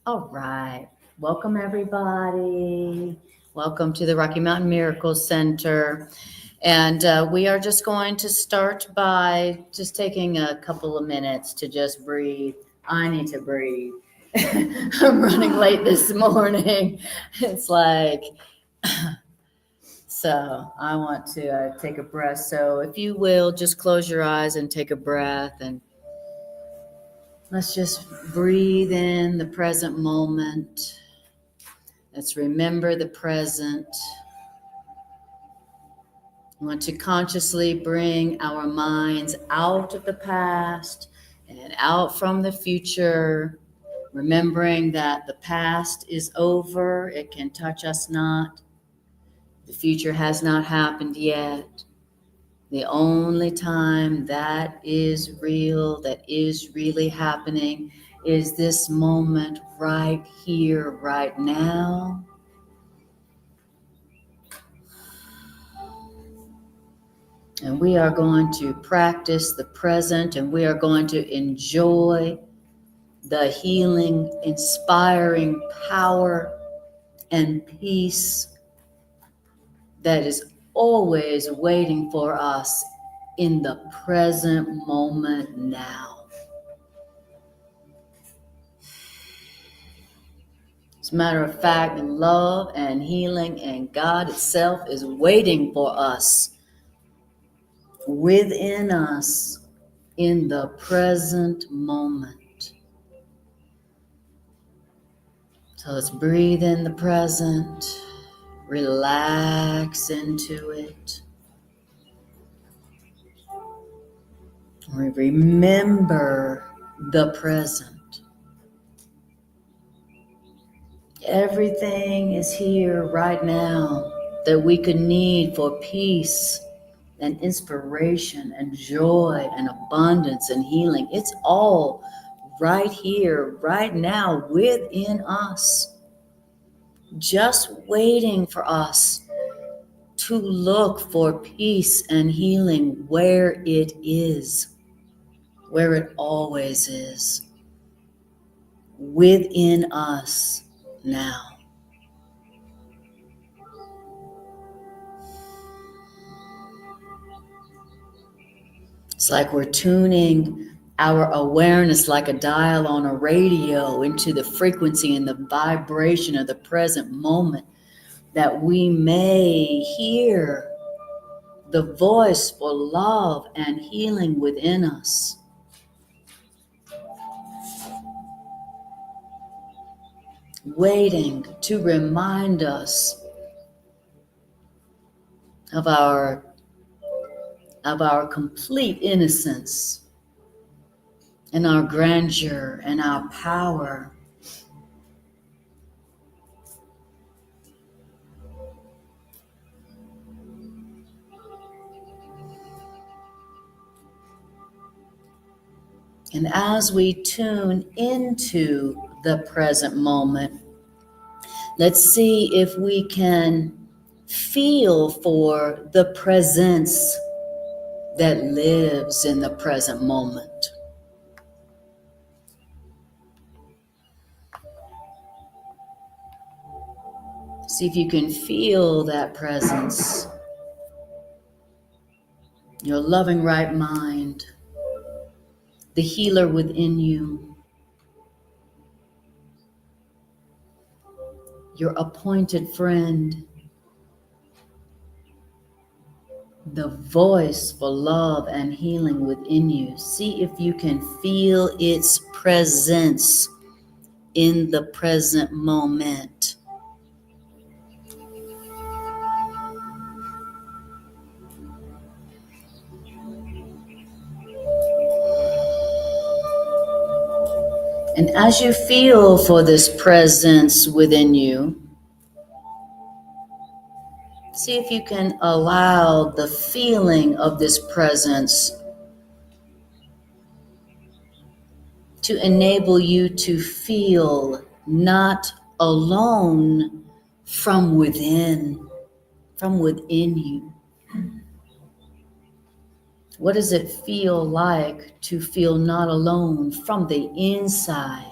All right. Welcome, everybody. Welcome to the Rocky Mountain Miracle Center. And we are just going to start by just taking a couple of minutes to just breathe. I need to breathe. I'm running late this morning. It's like, so I want to take a breath. So if you will, just close your eyes and take a breath, and let's just breathe in the present moment. Let's remember the present. We want to consciously bring our minds out of the past and out from the future, remembering that the past is over. It can touch us not. The future has not happened yet. The only time that is real, that is really happening, is this moment right here, right now. And we are going to practice the present, and we are going to enjoy the healing, inspiring power and peace that is always waiting for us in the present moment now. As a matter of fact, love and healing and God itself is waiting for us, within us, in the present moment. So let's breathe in the present, relax into it. We remember the present. Everything is here right now that we could need for peace and inspiration and joy and abundance and healing. It's all right here, right now, within us, just waiting for us to look for peace and healing where it is, where it always is, within us now. It's like we're tuning our awareness like a dial on a radio into the frequency and the vibration of the present moment, that we may hear the voice for love and healing within us. Waiting to remind us of our complete innocence and our grandeur and our power. And as we tune into the present moment, let's see if we can feel for the presence that lives in the present moment. See if you can feel that presence, your loving right mind, the healer within you, your appointed friend, the voice for love and healing within you. See if you can feel its presence in the present moment. And as you feel for this presence within you, see if you can allow the feeling of this presence to enable you to feel not alone from within you. What does it feel like to feel not alone from the inside?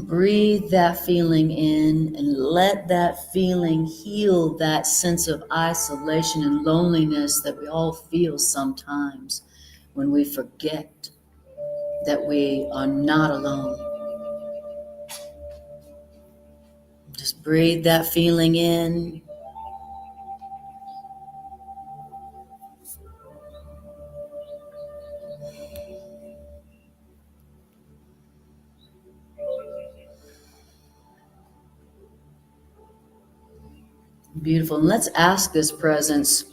Breathe that feeling in and let that feeling heal that sense of isolation and loneliness that we all feel sometimes when we forget that we are not alone. Just breathe that feeling in. Beautiful. And let's ask this presence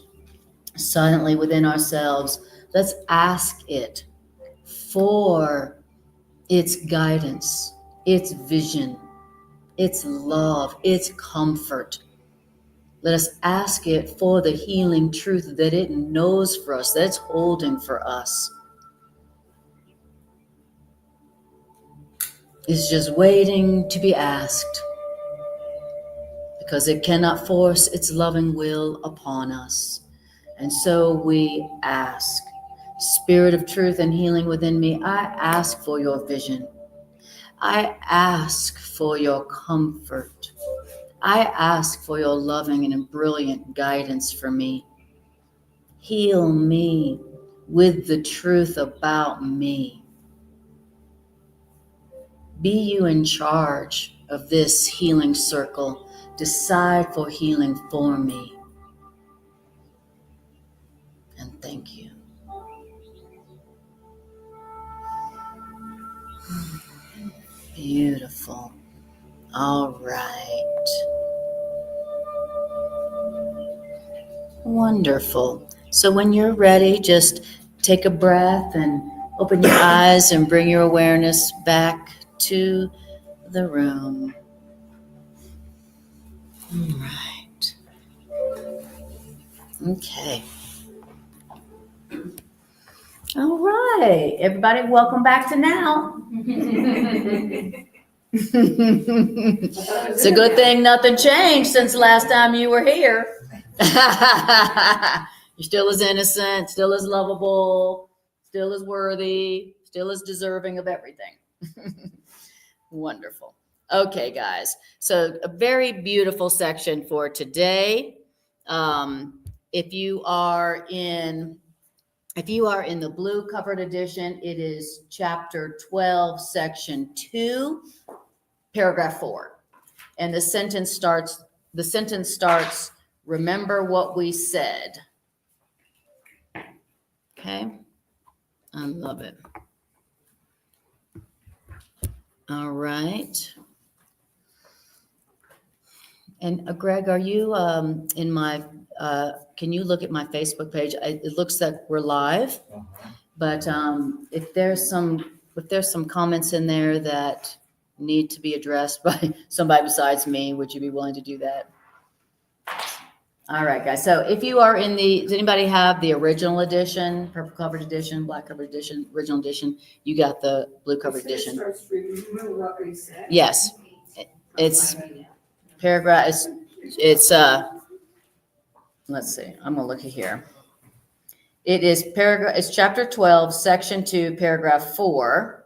silently within ourselves. Let's ask it for its guidance, its vision, its love, its comfort. Let us ask it for the healing truth that it knows for us, that it's holding for us. It's just waiting to be asked because it cannot force its loving will upon us. And so we ask, Spirit of truth and healing within me, I ask for your vision. I ask for your comfort. I ask for your loving and brilliant guidance for me. Heal me with the truth about me. Be you in charge of this healing circle. Decide for healing for me. And thank you. Beautiful. All right. Wonderful. So when you're ready, just take a breath and open your eyes and bring your awareness back to the room. All right. Okay. All right. Everybody, welcome back to now. It's a good thing nothing changed since last time you were here. You're still as innocent, still as lovable, still as worthy, still as deserving of everything. Wonderful. Okay, guys. So a very beautiful section for today. If you are in the blue covered edition, it is chapter 12, section 2, paragraph 4. And the sentence starts, remember what we said. Okay. I love it. All right. And Greg, are you in my, can you look at my Facebook page? It looks like we're live, but if there's some comments in there that need to be addressed by somebody besides me, would you be willing to do that? All right, guys. So if you are does anybody have the original edition, purple covered edition, black covered edition, original edition? You got the blue covered edition. Yes. It's paragraph, it's let's see, I'm gonna look at here. It is it's chapter 12, section 2, paragraph 4.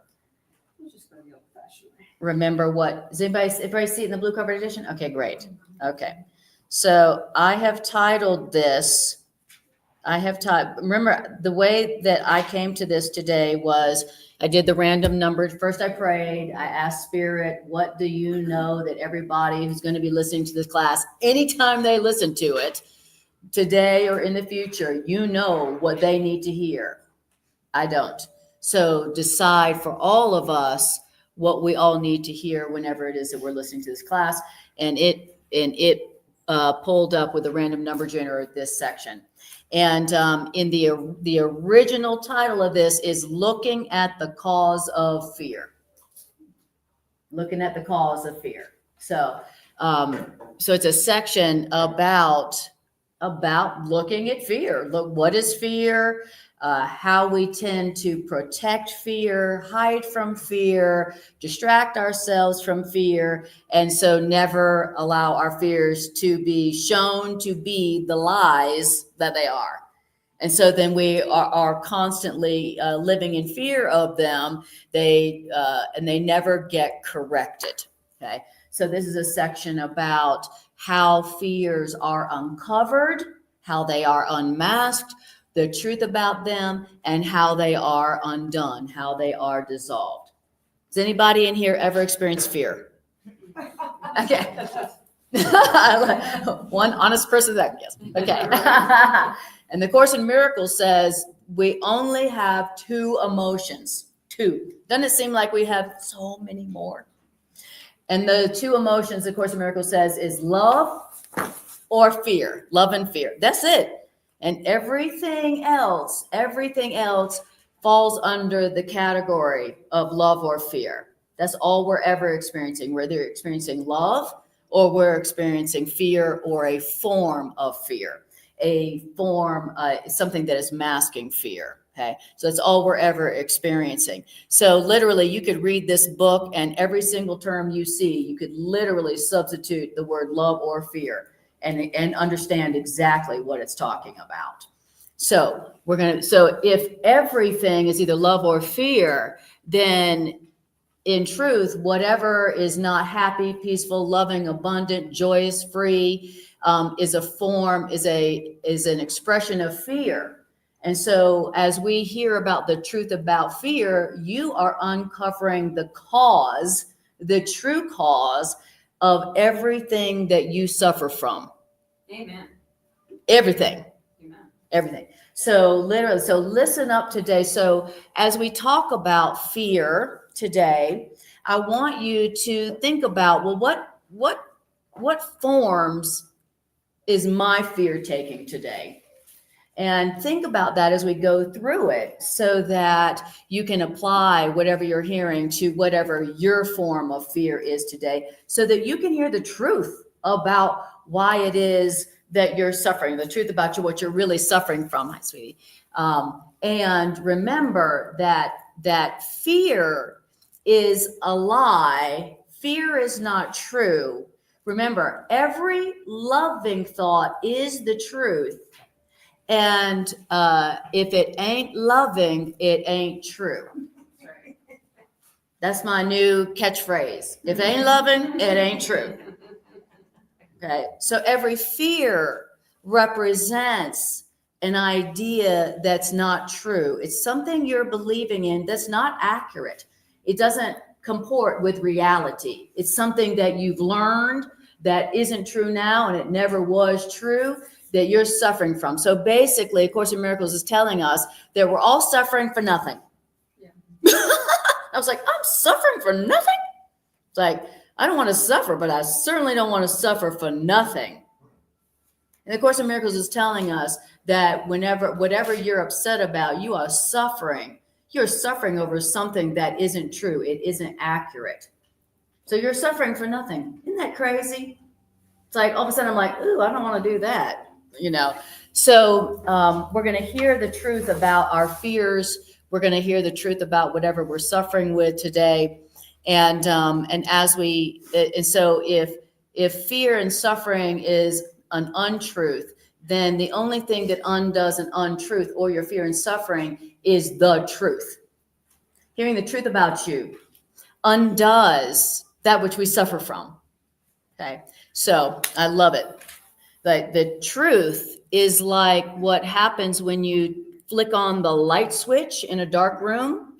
Remember what, does everybody see it in the blue covered edition? Okay, great. Okay. So I have titled this, remember the way that I came to this today was I did the random numbers. First I prayed, I asked Spirit, what do you know that everybody who's going to be listening to this class, anytime they listen to it, today or in the future, you know what they need to hear. I don't. So decide for all of us what we all need to hear whenever it is that we're listening to this class. And it pulled up with a random number generator this section. And in the original title of this is Looking at the Cause of Fear. Looking at the cause of fear. So it's a section about looking at fear. Look, what is fear? How we tend to protect fear, hide from fear, distract ourselves from fear, and so never allow our fears to be shown to be the lies that they are. And so then we are constantly living in fear of them. And they never get corrected. Okay. So this is a section about how fears are uncovered, how they are unmasked, the truth about them, and how they are undone, how they are dissolved. Has anybody in here ever experienced fear? Okay. One honest person that, yes. Okay. And the Course in Miracles says we only have two emotions. Two. Doesn't it seem like we have so many more? And the two emotions the Course in Miracles says is love or fear. Love and fear. That's it. And everything else falls under the category of love or fear. That's all we're ever experiencing. Whether you're experiencing love or we're experiencing fear or a form of fear, something that is masking fear. Okay. So that's all we're ever experiencing. So literally you could read this book and every single term you see, you could literally substitute the word love or fear and understand exactly what it's talking about. So if everything is either love or fear, then in truth, whatever is not happy, peaceful, loving, abundant, joyous, free, is an expression of fear. And so as we hear about the truth about fear, you are uncovering the true cause of everything that you suffer from. Amen. Everything. Amen. Everything. So listen up today. So as we talk about fear today, I want you to think about, well, what forms is my fear taking today? And think about that as we go through it so that you can apply whatever you're hearing to whatever your form of fear is today, so that you can hear the truth about why it is that you're suffering, the truth about what you're really suffering from, my sweetie. And remember that fear is a lie. Fear is not true. Remember, every loving thought is the truth. And if it ain't loving, it ain't true. That's my new catchphrase. If it ain't loving, it ain't true. Okay. So every fear represents an idea that's not true. It's something you're believing in that's not accurate. It doesn't comport with reality. It's something that you've learned that isn't true now, and it never was true, that you're suffering from. So basically, A Course in Miracles is telling us that we're all suffering for nothing. Yeah. I was like, I'm suffering for nothing? It's like, I don't want to suffer, but I certainly don't want to suffer for nothing. And the Course in Miracles is telling us that whatever you're upset about, you are suffering. You're suffering over something that isn't true. It isn't accurate. So you're suffering for nothing. Isn't that crazy? It's like all of a sudden I'm like, ooh, I don't want to do that. So we're going to hear the truth about our fears. We're going to hear the truth about whatever we're suffering with today. And so if fear and suffering is an untruth, then the only thing that undoes an untruth or your fear and suffering is the truth. Hearing the truth about you undoes that which we suffer from. Okay. So I love it. Like the truth is like what happens when you flick on the light switch in a dark room.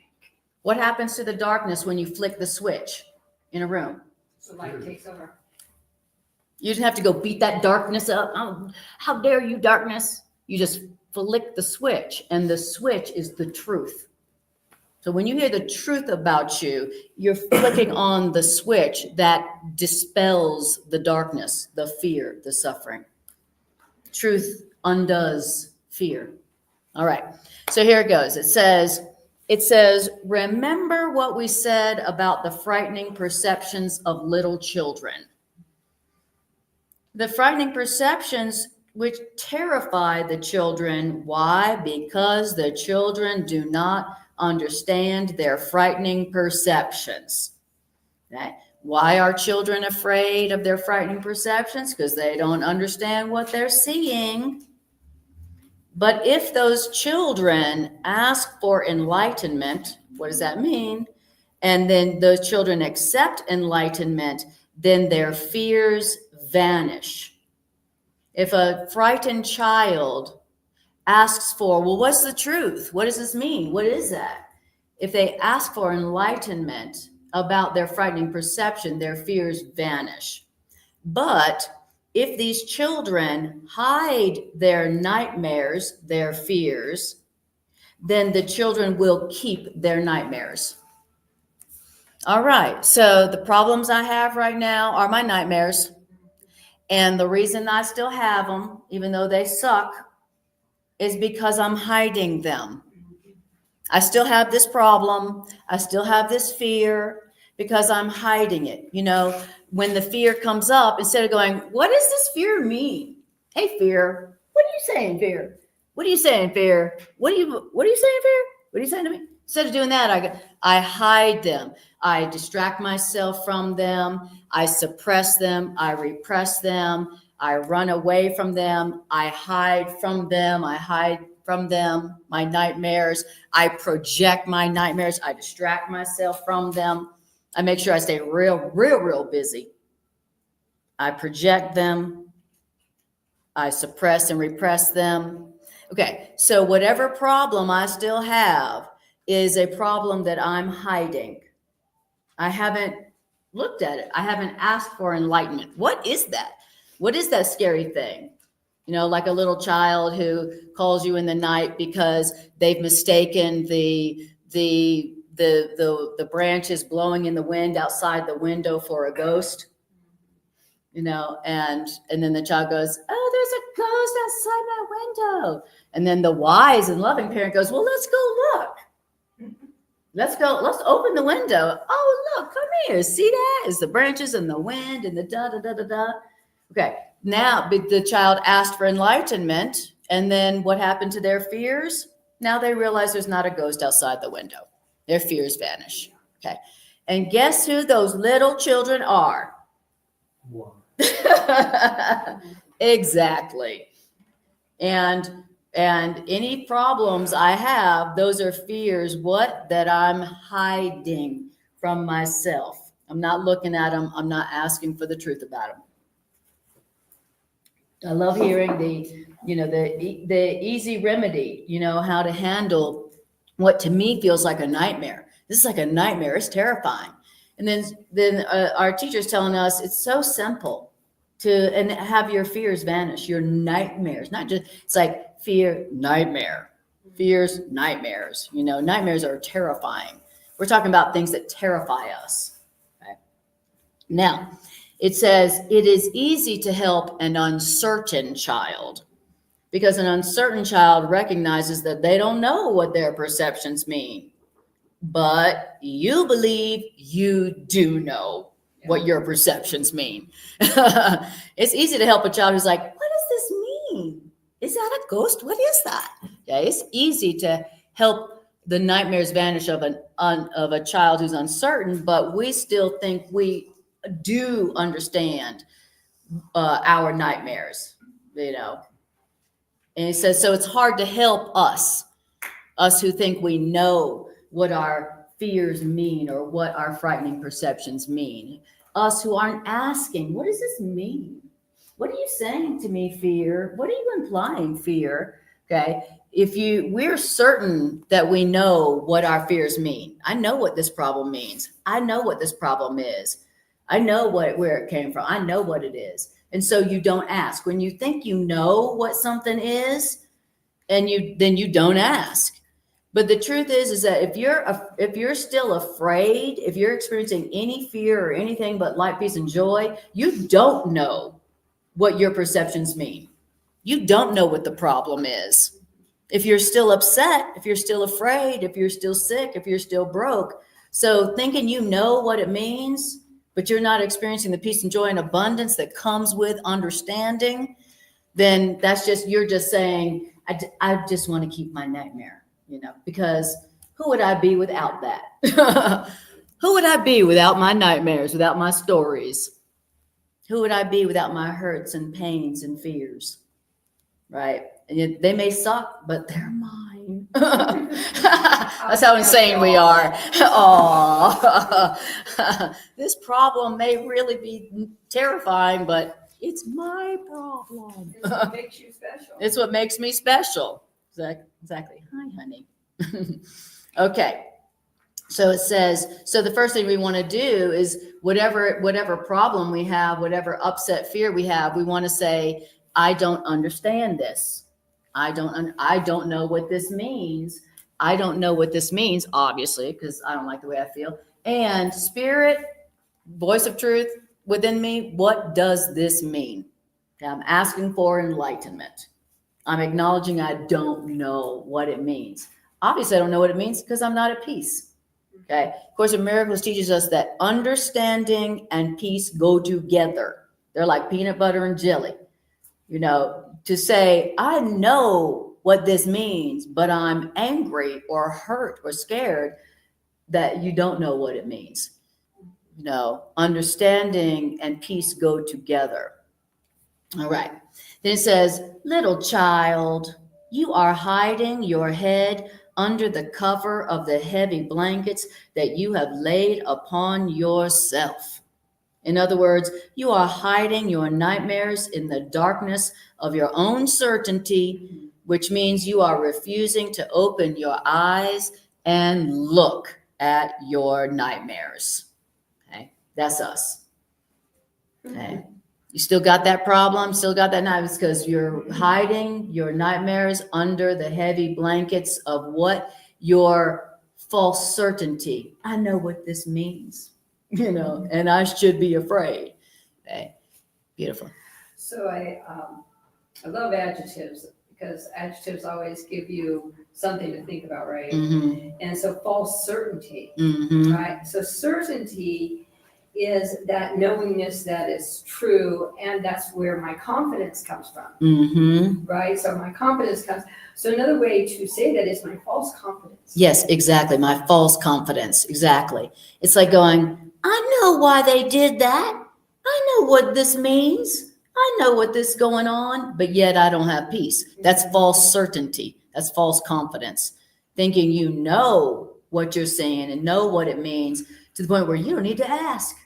What happens to the darkness when you flick the switch in a room? So light takes over. You didn't have to go beat that darkness up. Oh, how dare you, darkness? You just flick the switch, and the switch is the truth. So when you hear the truth about you, you're flicking on the switch that dispels the darkness, the fear, the suffering. Truth undoes fear. All right. So here it goes. It says, remember what we said about the frightening perceptions of little children. The frightening perceptions which terrify the children. Why? Because the children do not understand their frightening perceptions. Okay? Why are children afraid of their frightening perceptions? Because they don't understand what they're seeing. But if those children ask for enlightenment, what does that mean? And then those children accept enlightenment, then their fears vanish. If a frightened child asks for, well, what's the truth? What does this mean? What is that? If they ask for enlightenment about their frightening perception, their fears vanish. But if these children hide their nightmares, their fears, then the children will keep their nightmares. All right, so the problems I have right now are my nightmares. And the reason I still have them, even though they suck, is because I'm hiding them. I still have this problem. I still have this fear because I'm hiding it. You know, when the fear comes up, instead of going, what does this fear mean? Hey, fear, what are you saying, fear? What are you saying, fear? What are you saying, fear? What are you saying to me? Instead of doing that, I hide them. I distract myself from them. I suppress them. I repress them. I run away from them. I hide from them. I hide from them, my nightmares. I project my nightmares. I distract myself from them. I make sure I stay real busy. I project them. I suppress and repress them. Okay, so whatever problem I still have is a problem that I'm hiding. I haven't looked at it. I haven't asked for enlightenment. What is that? What is that scary thing? You know, like a little child who calls you in the night because they've mistaken the branches blowing in the wind outside the window for a ghost. You know, and then the child goes, oh, there's a ghost outside my window. And then the wise and loving parent goes, well, let's go look. Let's go. Let's open the window. Oh, look, come here. See that? It's the branches and the wind and the da. Okay. Now the child asked for enlightenment. And then what happened to their fears? Now they realize there's not a ghost outside the window. Their fears vanish. Okay. And guess who those little children are? Wow. Exactly. And any problems I have, those are fears, that I'm hiding from myself. I'm not looking at them. I'm not asking for the truth about them. I love hearing the easy remedy, how to handle what to me feels like a nightmare. This is like a nightmare. It's terrifying. And then our teacher's telling us it's so simple and have your fears vanish, your nightmares, not just, it's like fear, nightmare, fears, nightmares. Nightmares are terrifying. We're talking about things that terrify us. Okay? Now, it says it is easy to help an uncertain child because an uncertain child recognizes that they don't know what their perceptions mean, but you believe you do know what your perceptions mean. It's easy to help a child who's like, what does this mean? Is that a ghost? What is that? Yeah, it's easy to help the nightmares vanish of a child who's uncertain, but we still think we do understand our nightmares, And he says, so it's hard to help us who think we know what our fears mean or what our frightening perceptions mean. Us who aren't asking, what does this mean? What are you saying to me, fear? What are you implying, fear? Okay. We're certain that we know what our fears mean. I know what this problem means. I know what this problem is. I know where it came from. I know what it is. And so you don't ask. When you think you know what something is, then you don't ask. But the truth is that if you're still afraid, if you're experiencing any fear or anything but light, peace, and joy, you don't know what your perceptions mean. You don't know what the problem is. If you're still upset, if you're still afraid, if you're still sick, if you're still broke. So thinking you know what it means, but you're not experiencing the peace and joy and abundance that comes with understanding, then you're just saying, I just want to keep my nightmare. Because who would I be without that? Who would I be without my nightmares, without my stories? Who would I be without my hurts and pains and fears? Right? And they may suck, but they're mine. That's how insane we are. Oh, this problem may really be terrifying, but it's my problem. It's what makes you special. It's what makes me special. Exactly. Hi, honey. Okay. So it says, so the first thing we want to do is whatever problem we have, whatever upset fear we have, we want to say, I don't understand this. I don't know what this means. I don't know what this means, obviously, because I don't like the way I feel. And spirit, voice of truth within me, what does this mean? Okay, I'm asking for enlightenment. I'm acknowledging I don't know what it means. Obviously, I don't know what it means because I'm not at peace. Okay. Of course, in Miracles teaches us that understanding and peace go together. They're like peanut butter and jelly. You know, to say, I know what this means, but I'm angry or hurt or scared, that you don't know what it means. You know, understanding and peace go together. All right. Then it says, little child, you are hiding your head under the cover of the heavy blankets that you have laid upon yourself. In other words, you are hiding your nightmares in the darkness of your own certainty, which means you are refusing to open your eyes and look at your nightmares. Okay, that's us. Okay, you still got that problem, still got that nightmare because you're hiding your nightmares under the heavy blankets of what? Your false certainty. I know what this means. You know, and I should be afraid. Okay, beautiful. So I love adjectives because adjectives always give you something to think about, right? Mm-hmm. And so false certainty, Mm-hmm. right? So certainty is that knowingness that is true, and that's where my confidence comes from, Mm-hmm. right? So my confidence comes. So another way to say that is my false confidence. Yes, exactly. My false confidence. Exactly. It's like going, I know why they did that. I know what this means. I know what this is going on, but yet I don't have peace. That's false certainty. That's false confidence. Thinking you know what you're saying and know what it means to the point where you don't need to ask.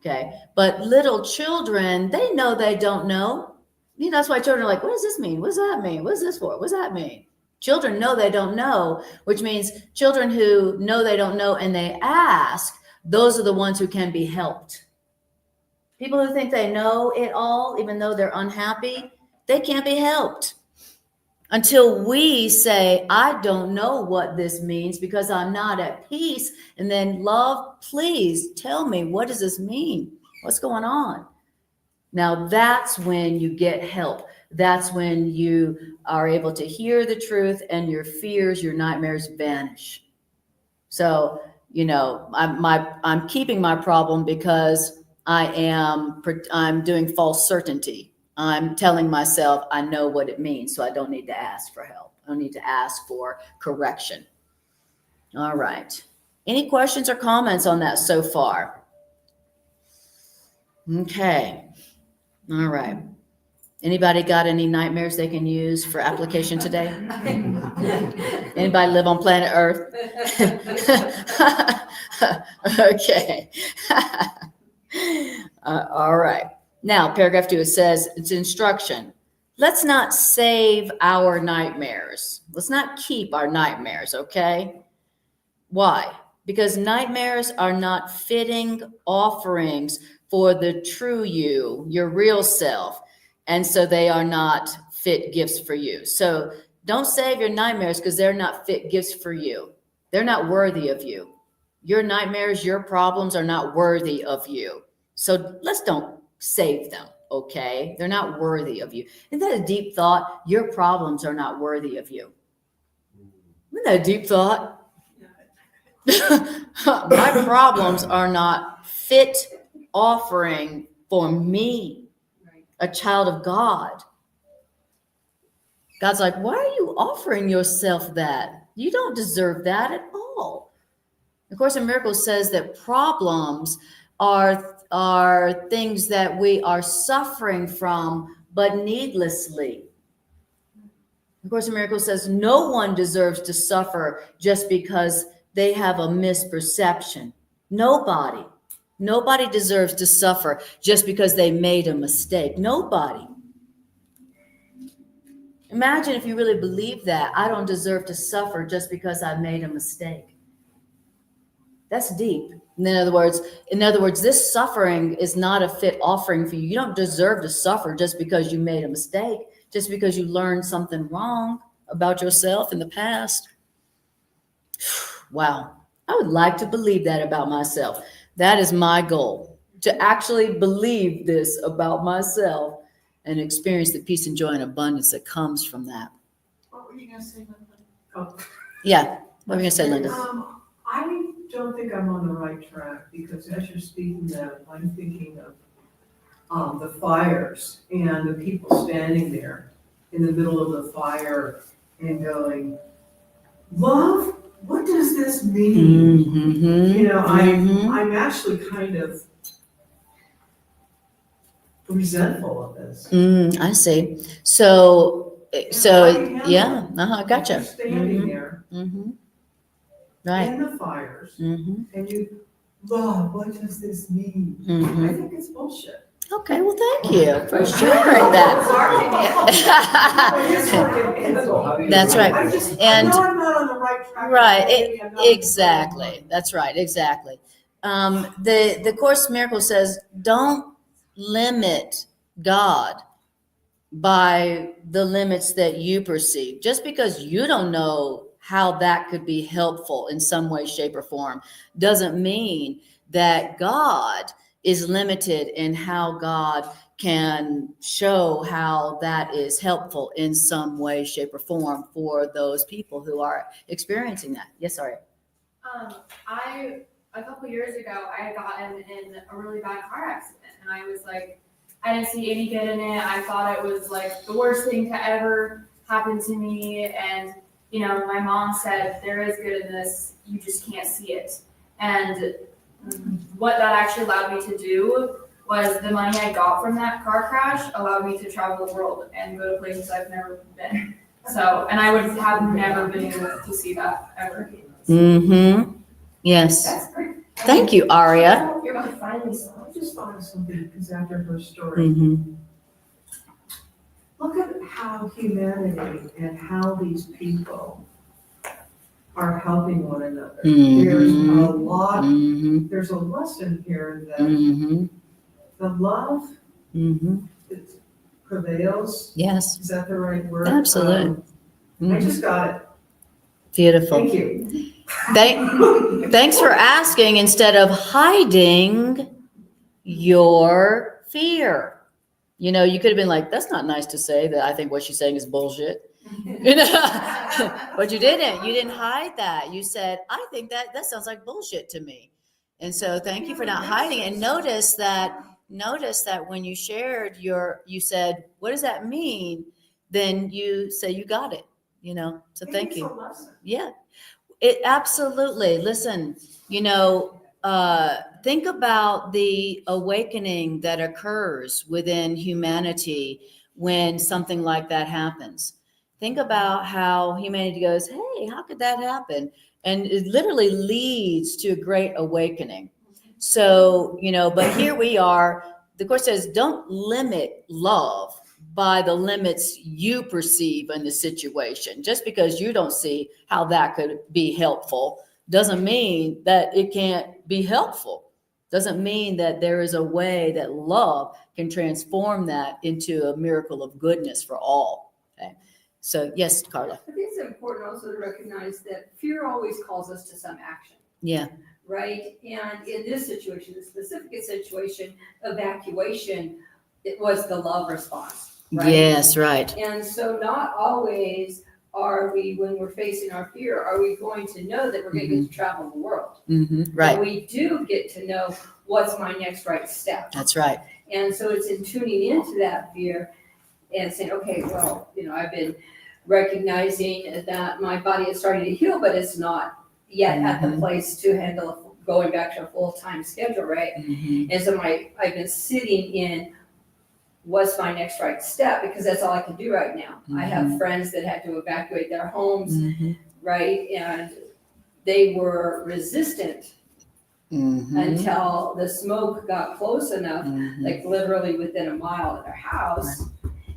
Okay. But little children, they know they don't know. You know, that's why children are like, what does this mean? What does that mean? What's this for? What does that mean? Children know they don't know, which means children who know they don't know and they ask, those are the ones who can be helped. People who think they know it all, even though they're unhappy, they can't be helped. Until we say, I don't know what this means because I'm not at peace. And then, love, please tell me, what does this mean? What's going on? Now, that's when you get help. That's when you are able to hear the truth and your fears, your nightmares vanish. So, you know, I'm keeping my problem because I'm doing false certainty. I'm telling myself I know what it means, so I don't need to ask for help. I don't need to ask for correction. All right. Any questions or comments on that so far? Okay. All right. Anybody got any nightmares they can use for application today? Anybody live on planet Earth? Okay. All right. Now, paragraph 2, it says, it's instruction. Let's not save our nightmares. Let's not keep our nightmares, okay? Why? Because nightmares are not fitting offerings for the true you, your real self. And so they are not fit gifts for you. So don't save your nightmares because they're not fit gifts for you. They're not worthy of you. Your nightmares, your problems are not worthy of you. So let's don't save them, okay? They're not worthy of you. Isn't that a deep thought? Your problems are not worthy of you. Isn't that a deep thought? My problems are not fit offering for me, a child of God. God's like, why are you offering yourself that? You don't deserve that at all. Of course, in Miracles says that problems are things that we are suffering from, but needlessly. The Course in Miracles says no one deserves to suffer just because they have a misperception. Nobody. Nobody deserves to suffer just because they made a mistake. Nobody. Imagine if you really believe that. I don't deserve to suffer just because I made a mistake. That's deep. In other words, this suffering is not a fit offering for you. You don't deserve to suffer just because you made a mistake, just because you learned something wrong about yourself in the past. Wow. I would like to believe that about myself. That is my goal, to actually believe this about myself and experience the peace and joy and abundance that comes from that. What were you going to say, Linda? Oh. Yeah. What were you going to say, Linda? I don't think I'm on the right track, because as you're speaking that, I'm thinking of the fires and the people standing there in the middle of the fire and going, love? What does this mean? Mm-hmm. You know, I'm actually kind of resentful of this. I see. So yeah, gotcha. You're standing there Right. in the fires, and you, love, what does this mean? I think it's bullshit. Okay, well, thank you for sharing that. That's right. I know I'm not on the right track. Right, exactly. That's right, exactly. The Course in Miracles says, don't limit God by the limits that you perceive. Just because you don't know how that could be helpful in some way, shape, or form doesn't mean that God is limited in how God can show how that is helpful in some way, shape, or form for those people who are experiencing that. Yes, sorry. A couple years ago, I had gotten in a really bad car accident, and I was like, I didn't see any good in it. I thought it was like the worst thing to ever happen to me. And, you know, my mom said, there is good in this, you just can't see it. And what that actually allowed me to do was the money I got from that car crash allowed me to travel the world and go to places I've never been. So, and I would have never been able to see that ever. Yes. That's great. Thank you, Aria. You're going to find me I just thought of something, because after her story, look at how humanity and how these people are helping one another. There's a lot, there's a lesson here that the love that prevails. Yes. Is that the right word? Absolutely. I just got it. Beautiful. Thank you. Thanks for asking instead of hiding your fear. You know, you could have been like, that's not nice to say that I think what she's saying is bullshit. You know, but you didn't. You didn't hide that. You said, I think that sounds like bullshit to me. And so thank you for not hiding it. And notice that when you shared you said, what does that mean? Then you say you got it, you know, so thank you. Yeah, it absolutely. Listen, you know, think about the awakening that occurs within humanity when something like that happens. Think about how humanity goes, hey, how could that happen? And it literally leads to a great awakening. So, you know, but here we are. The Course says, don't limit love by the limits you perceive in the situation. Just because you don't see how that could be helpful doesn't mean that it can't be helpful. Doesn't mean that there is a way that love can transform that into a miracle of goodness for all. Okay. So yes, Carla. I think it's important also to recognize that fear always calls us to some action. Yeah. Right? And in this situation, the specific situation, evacuation, it was the love response. Right? Yes, right. And so not always are we, when we're facing our fear, are we going to know that we're going to get to travel the world. Right. But we do get to know what's my next right step. That's right. And so it's in tuning into that fear and saying, okay, well, you know, I've been recognizing that my body is starting to heal, but it's not yet at the place to handle going back to a full-time schedule, right? And so I've been sitting in what's my next right step? Because that's all I can do right now. I have friends that had to evacuate their homes, right? And they were resistant until the smoke got close enough, like literally within a mile of their house.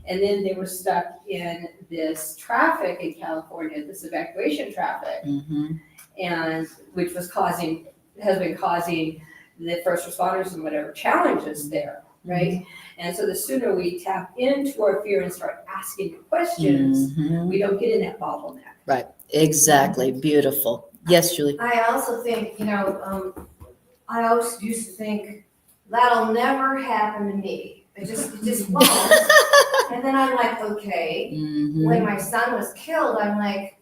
And then they were stuck in this traffic in California, this evacuation traffic, and which has been causing the first responders and whatever challenges there, right? And so the sooner we tap into our fear and start asking questions, we don't get in that bottleneck. Right. Exactly. Beautiful. Yes, Julie. I also think, I always used to think that'll never happen to me. It just won't. And then I'm like, okay. When my son was killed, I'm like,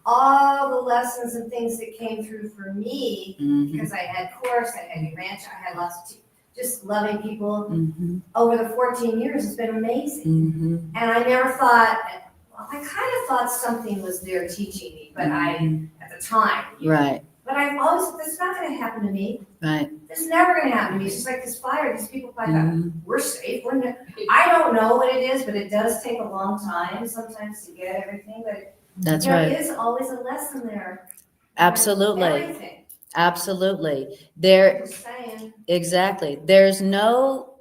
all the lessons and things that came through for me, because I had course, I had ranch, I had lots of just loving people over the 14 years has been amazing. And I never thought, well, I kind of thought something was there teaching me, but at the time. Right. But I've always, that's not going to happen to me. Right. It's never going to happen to me. It's just like this fire. These people probably thought, we're safe. I don't know what it is, but it does take a long time sometimes to get everything. But That's there right. is always a lesson there. Absolutely. Everything. Absolutely. There, Just saying. exactly. There's no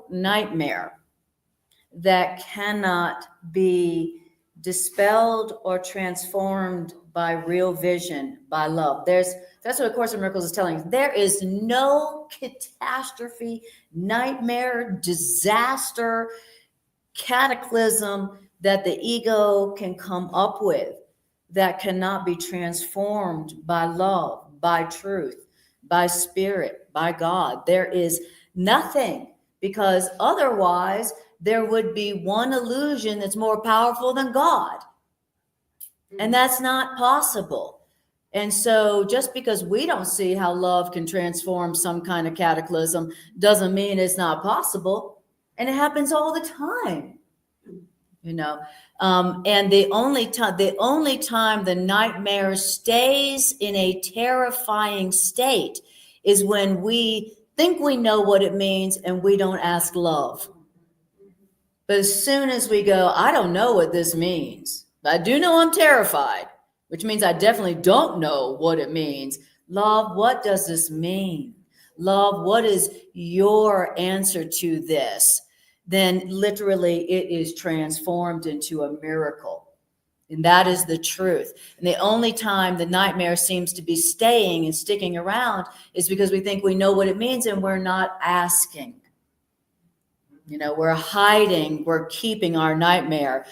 nightmare that cannot be dispelled or transformed by real vision, by love. That's what A Course in Miracles is telling us. There is no catastrophe, nightmare, disaster, cataclysm that the ego can come up with that cannot be transformed by love, by truth, by spirit, by God. There is nothing, because otherwise there would be one illusion that's more powerful than God. And that's not possible. And so just because we don't see how love can transform some kind of cataclysm doesn't mean it's not possible. And it happens all the time, and the only time the nightmare stays in a terrifying state is when we think we know what it means and we don't ask love. But as soon as we go, I don't know what this means, but I do know I'm terrified, which means I definitely don't know what it means. Love, what does this mean? Love, what is your answer to this? Then literally it is transformed into a miracle. And that is the truth. And the only time the nightmare seems to be staying and sticking around is because we think we know what it means and we're not asking. We're hiding, we're keeping our nightmare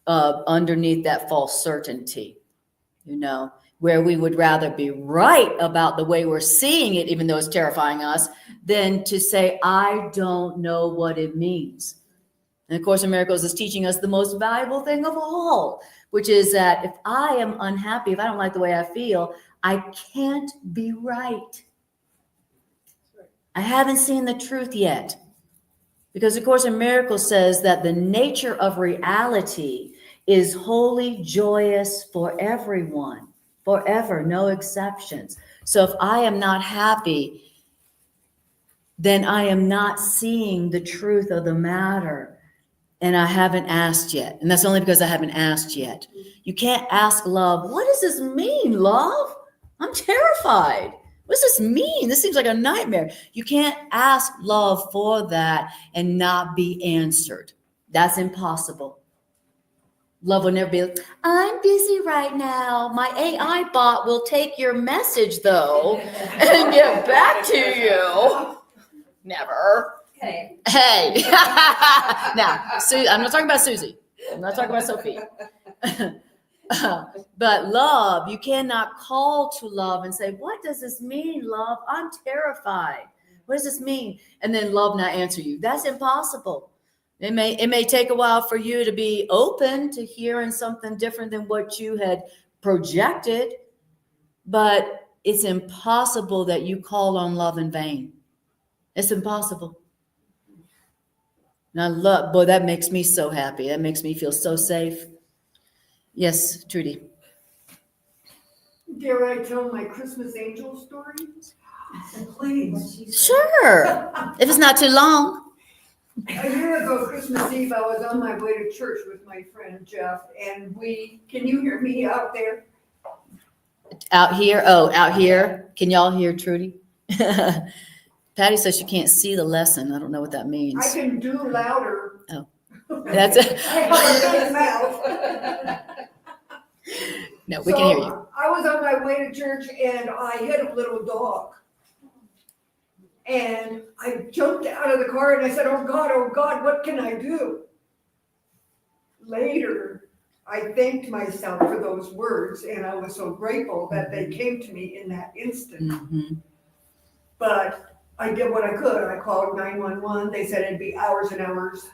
underneath that false certainty, where we would rather be right about the way we're seeing it, even though it's terrifying us, than to say, I don't know what it means. And A Course in Miracles is teaching us the most valuable thing of all, which is that if I am unhappy, if I don't like the way I feel, I can't be right. I haven't seen the truth yet. Because A Course in Miracles says that the nature of reality is wholly joyous for everyone, forever, no exceptions. So if I am not happy, then I am not seeing the truth of the matter. And I haven't asked yet. And that's only because I haven't asked yet. You can't ask love, what does this mean, love? I'm terrified. What does this mean? This seems like a nightmare. You can't ask love for that and not be answered. That's impossible. Love will never be like, I'm busy right now. My AI bot will take your message, though, and get back to you. Never. Hey. Now, I'm not talking about Susie. I'm not talking about Sophie. But love, you cannot call to love and say, what does this mean, love? I'm terrified. What does this mean? And then love not answer you. That's impossible. It may take a while for you to be open to hearing something different than what you had projected, but it's impossible that you call on love in vain. It's impossible. And I love, boy, that makes me so happy. That makes me feel so safe. Yes, Trudy. Dare I tell my Christmas angel story? Please. Sure. If it's not too long. A year ago, Christmas Eve, I was on my way to church with my friend Jeff, and can you hear me out there? Out here? Oh, out here. Can y'all hear Trudy? Patty says she can't see the lesson. I don't know what that means. I can do louder. Oh. That's it. I have a big mouth. No, we can hear you. I was on my way to church and I hit a little dog. And I jumped out of the car and I said, oh God, what can I do? Later, I thanked myself for those words and I was so grateful that they came to me in that instant. Mm-hmm. But I did what I could. I called 911. They said it'd be hours and hours.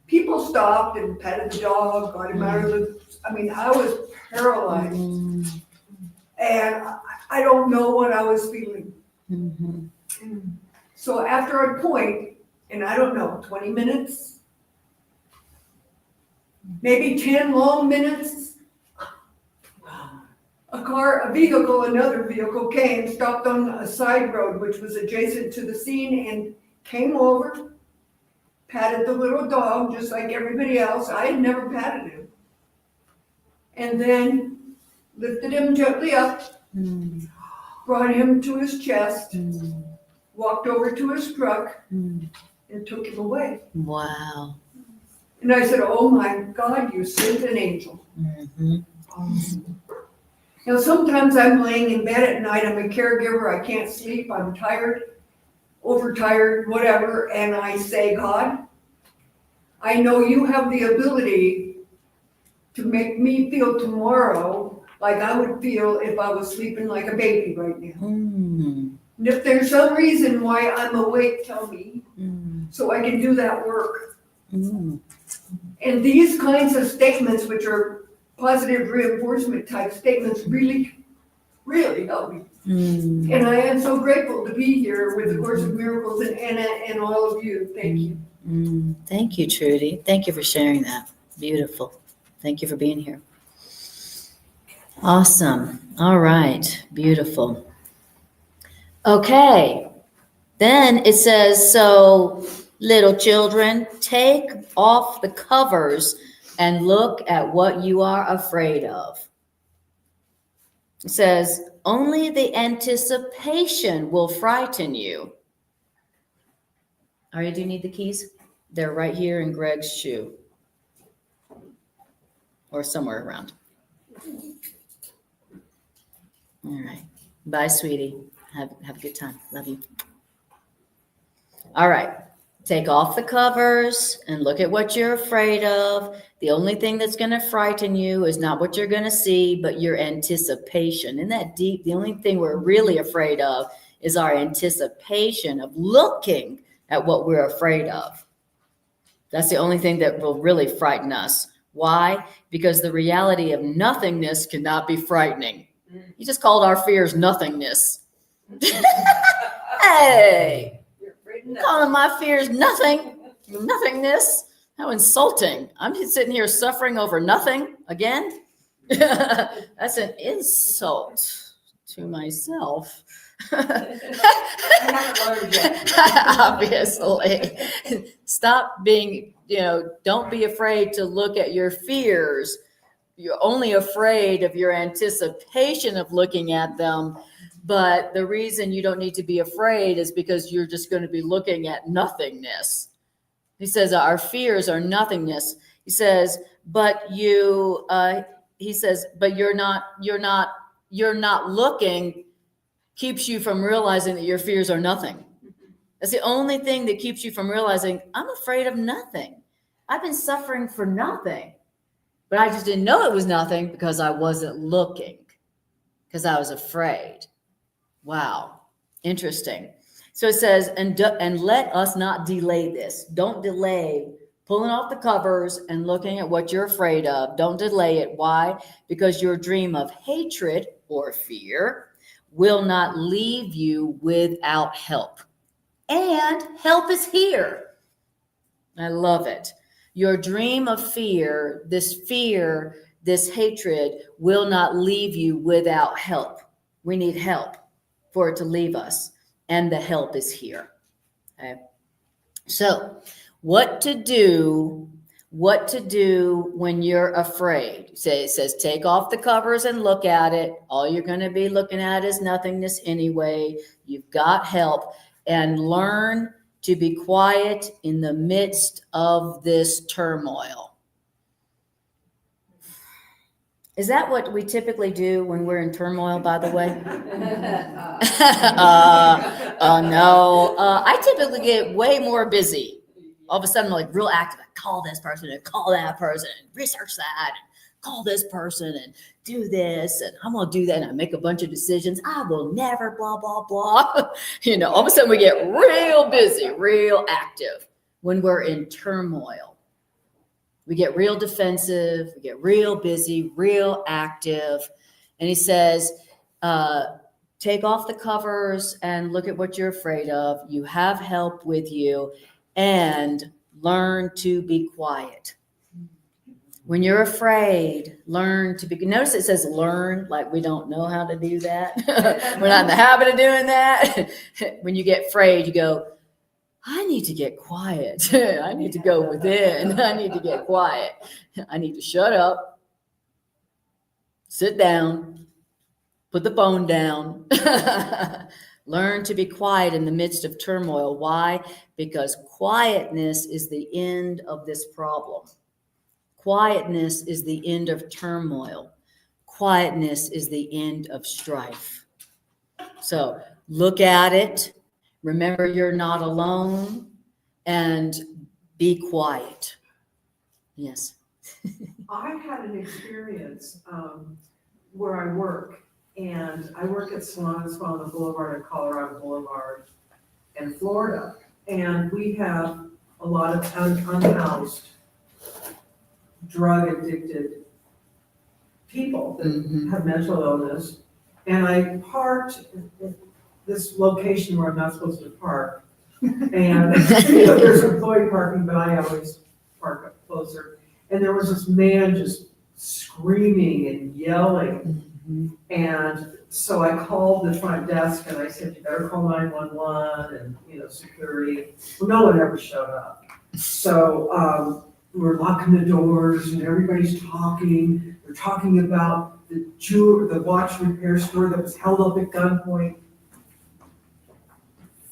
People stopped and petted the dog, got him out of the, I was paralyzed. Mm-hmm. And I don't know what I was feeling. Mm-hmm. So after a point, and I don't know, 20 minutes, maybe 10 long minutes, another vehicle came, stopped on a side road, which was adjacent to the scene, and came over, patted the little dog just like everybody else. I had never patted him. And then lifted him gently up, brought him to his chest, walked over to his truck, and took him away. Wow. And I said, oh my God, you sent an angel. Mm-hmm. Now, sometimes I'm laying in bed at night, I'm a caregiver, I can't sleep, I'm tired, overtired, whatever, and I say, God, I know you have the ability to make me feel tomorrow like I would feel if I was sleeping like a baby right now. Mm-hmm. And if there's some reason why I'm awake, tell me, so I can do that work. Mm-hmm. And these kinds of statements, which are positive reinforcement type statements, really, really help me. Mm-hmm. And I am so grateful to be here with the Course of Miracles and Anna and all of you. Thank you. Mm-hmm. Thank you, Trudy. Thank you for sharing that. Beautiful. Thank you for being here. Awesome. All right. Beautiful. Okay. Then it says, so little children, take off the covers and look at what you are afraid of. It says, only the anticipation will frighten you. Aria, do you need the keys? They're right here in Greg's shoe. Or somewhere around. All right. Bye, sweetie. Have a good time. Love you. All right. Take off the covers and look at what you're afraid of. The only thing that's going to frighten you is not what you're going to see, but your anticipation. Isn't that deep? The only thing we're really afraid of is our anticipation of looking at what we're afraid of. That's the only thing that will really frighten us. Why? Because the reality of nothingness cannot be frightening. He just called our fears nothingness. Hey! Calling my fears nothingness. How insulting. I'm just sitting here suffering over nothing again. That's an insult to myself. Obviously. Stop being, don't be afraid to look at your fears. You're only afraid of your anticipation of looking at them. But the reason you don't need to be afraid is because you're just going to be looking at nothingness. He says our fears are nothingness. He says, but you're not looking keeps you from realizing that your fears are nothing. That's the only thing that keeps you from realizing I'm afraid of nothing. I've been suffering for nothing, but I just didn't know it was nothing because I wasn't looking, because I was afraid. Wow. Interesting. So it says, and let us not delay this. Don't delay pulling off the covers and looking at what you're afraid of. Don't delay it. Why? Because your dream of hatred or fear will not leave you without help. And help is here. I love it. Your dream of fear, this hatred will not leave you without help. We need help for it to leave us, and the help is here. Okay. So what to do when you're afraid. It says, take off the covers and look at it. All you're going to be looking at is nothingness anyway. You've got help. And learn to be quiet in the midst of this turmoil. Is that what we typically do when we're in turmoil, by the way? No. I typically get way more busy. All of a sudden, I'm like real active. I call this person and call that person and research that and call this person and do this and I'm going to do that. And I make a bunch of decisions. I will never blah, blah, blah. All of a sudden we get real busy, real active when we're in turmoil. We get real defensive, we get real busy, real active. And he says, take off the covers and look at what you're afraid of. You have help with you and learn to be quiet. When you're afraid, learn to be, notice it says learn, like we don't know how to do that. We're not in the habit of doing that. When you get afraid, you go, I need to get quiet. I need to go within. I need to get quiet. I need to shut up, sit down, put the phone down. Learn to be quiet in the midst of turmoil. Why? Because quietness is the end of this problem. Quietness is the end of turmoil. Quietness is the end of strife. So look at it. Remember, you're not alone, and be quiet. Yes. I had an experience where I work, and I work at Salon Spa on the Boulevard at Colorado Boulevard in Florida, and we have a lot of unhoused, drug-addicted people that have mental illness, and I parked at this location where I'm not supposed to park, and there's employee parking, but I always park up closer, and there was this man just screaming and yelling, and so I called the front desk and I said, you better call 911 and security. Well, no one ever showed up, so we're locking the doors and everybody's talking. They're talking about the watch repair store that was held up at gunpoint.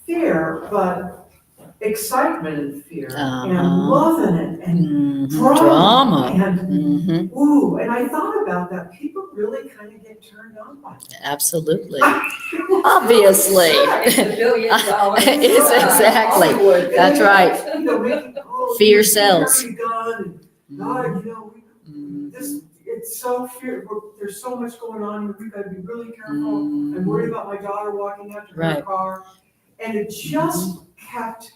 Fear, but excitement and fear, and loving it, and drama. And ooh, and I thought about that. People really kind of get turned on by that. Absolutely. Obviously. It's $1 billion. It is exactly. That's right. Fear sells. It's so fear. There's so much going on. We've got to be really careful. I'm worried about my daughter walking out to her car. And it just kept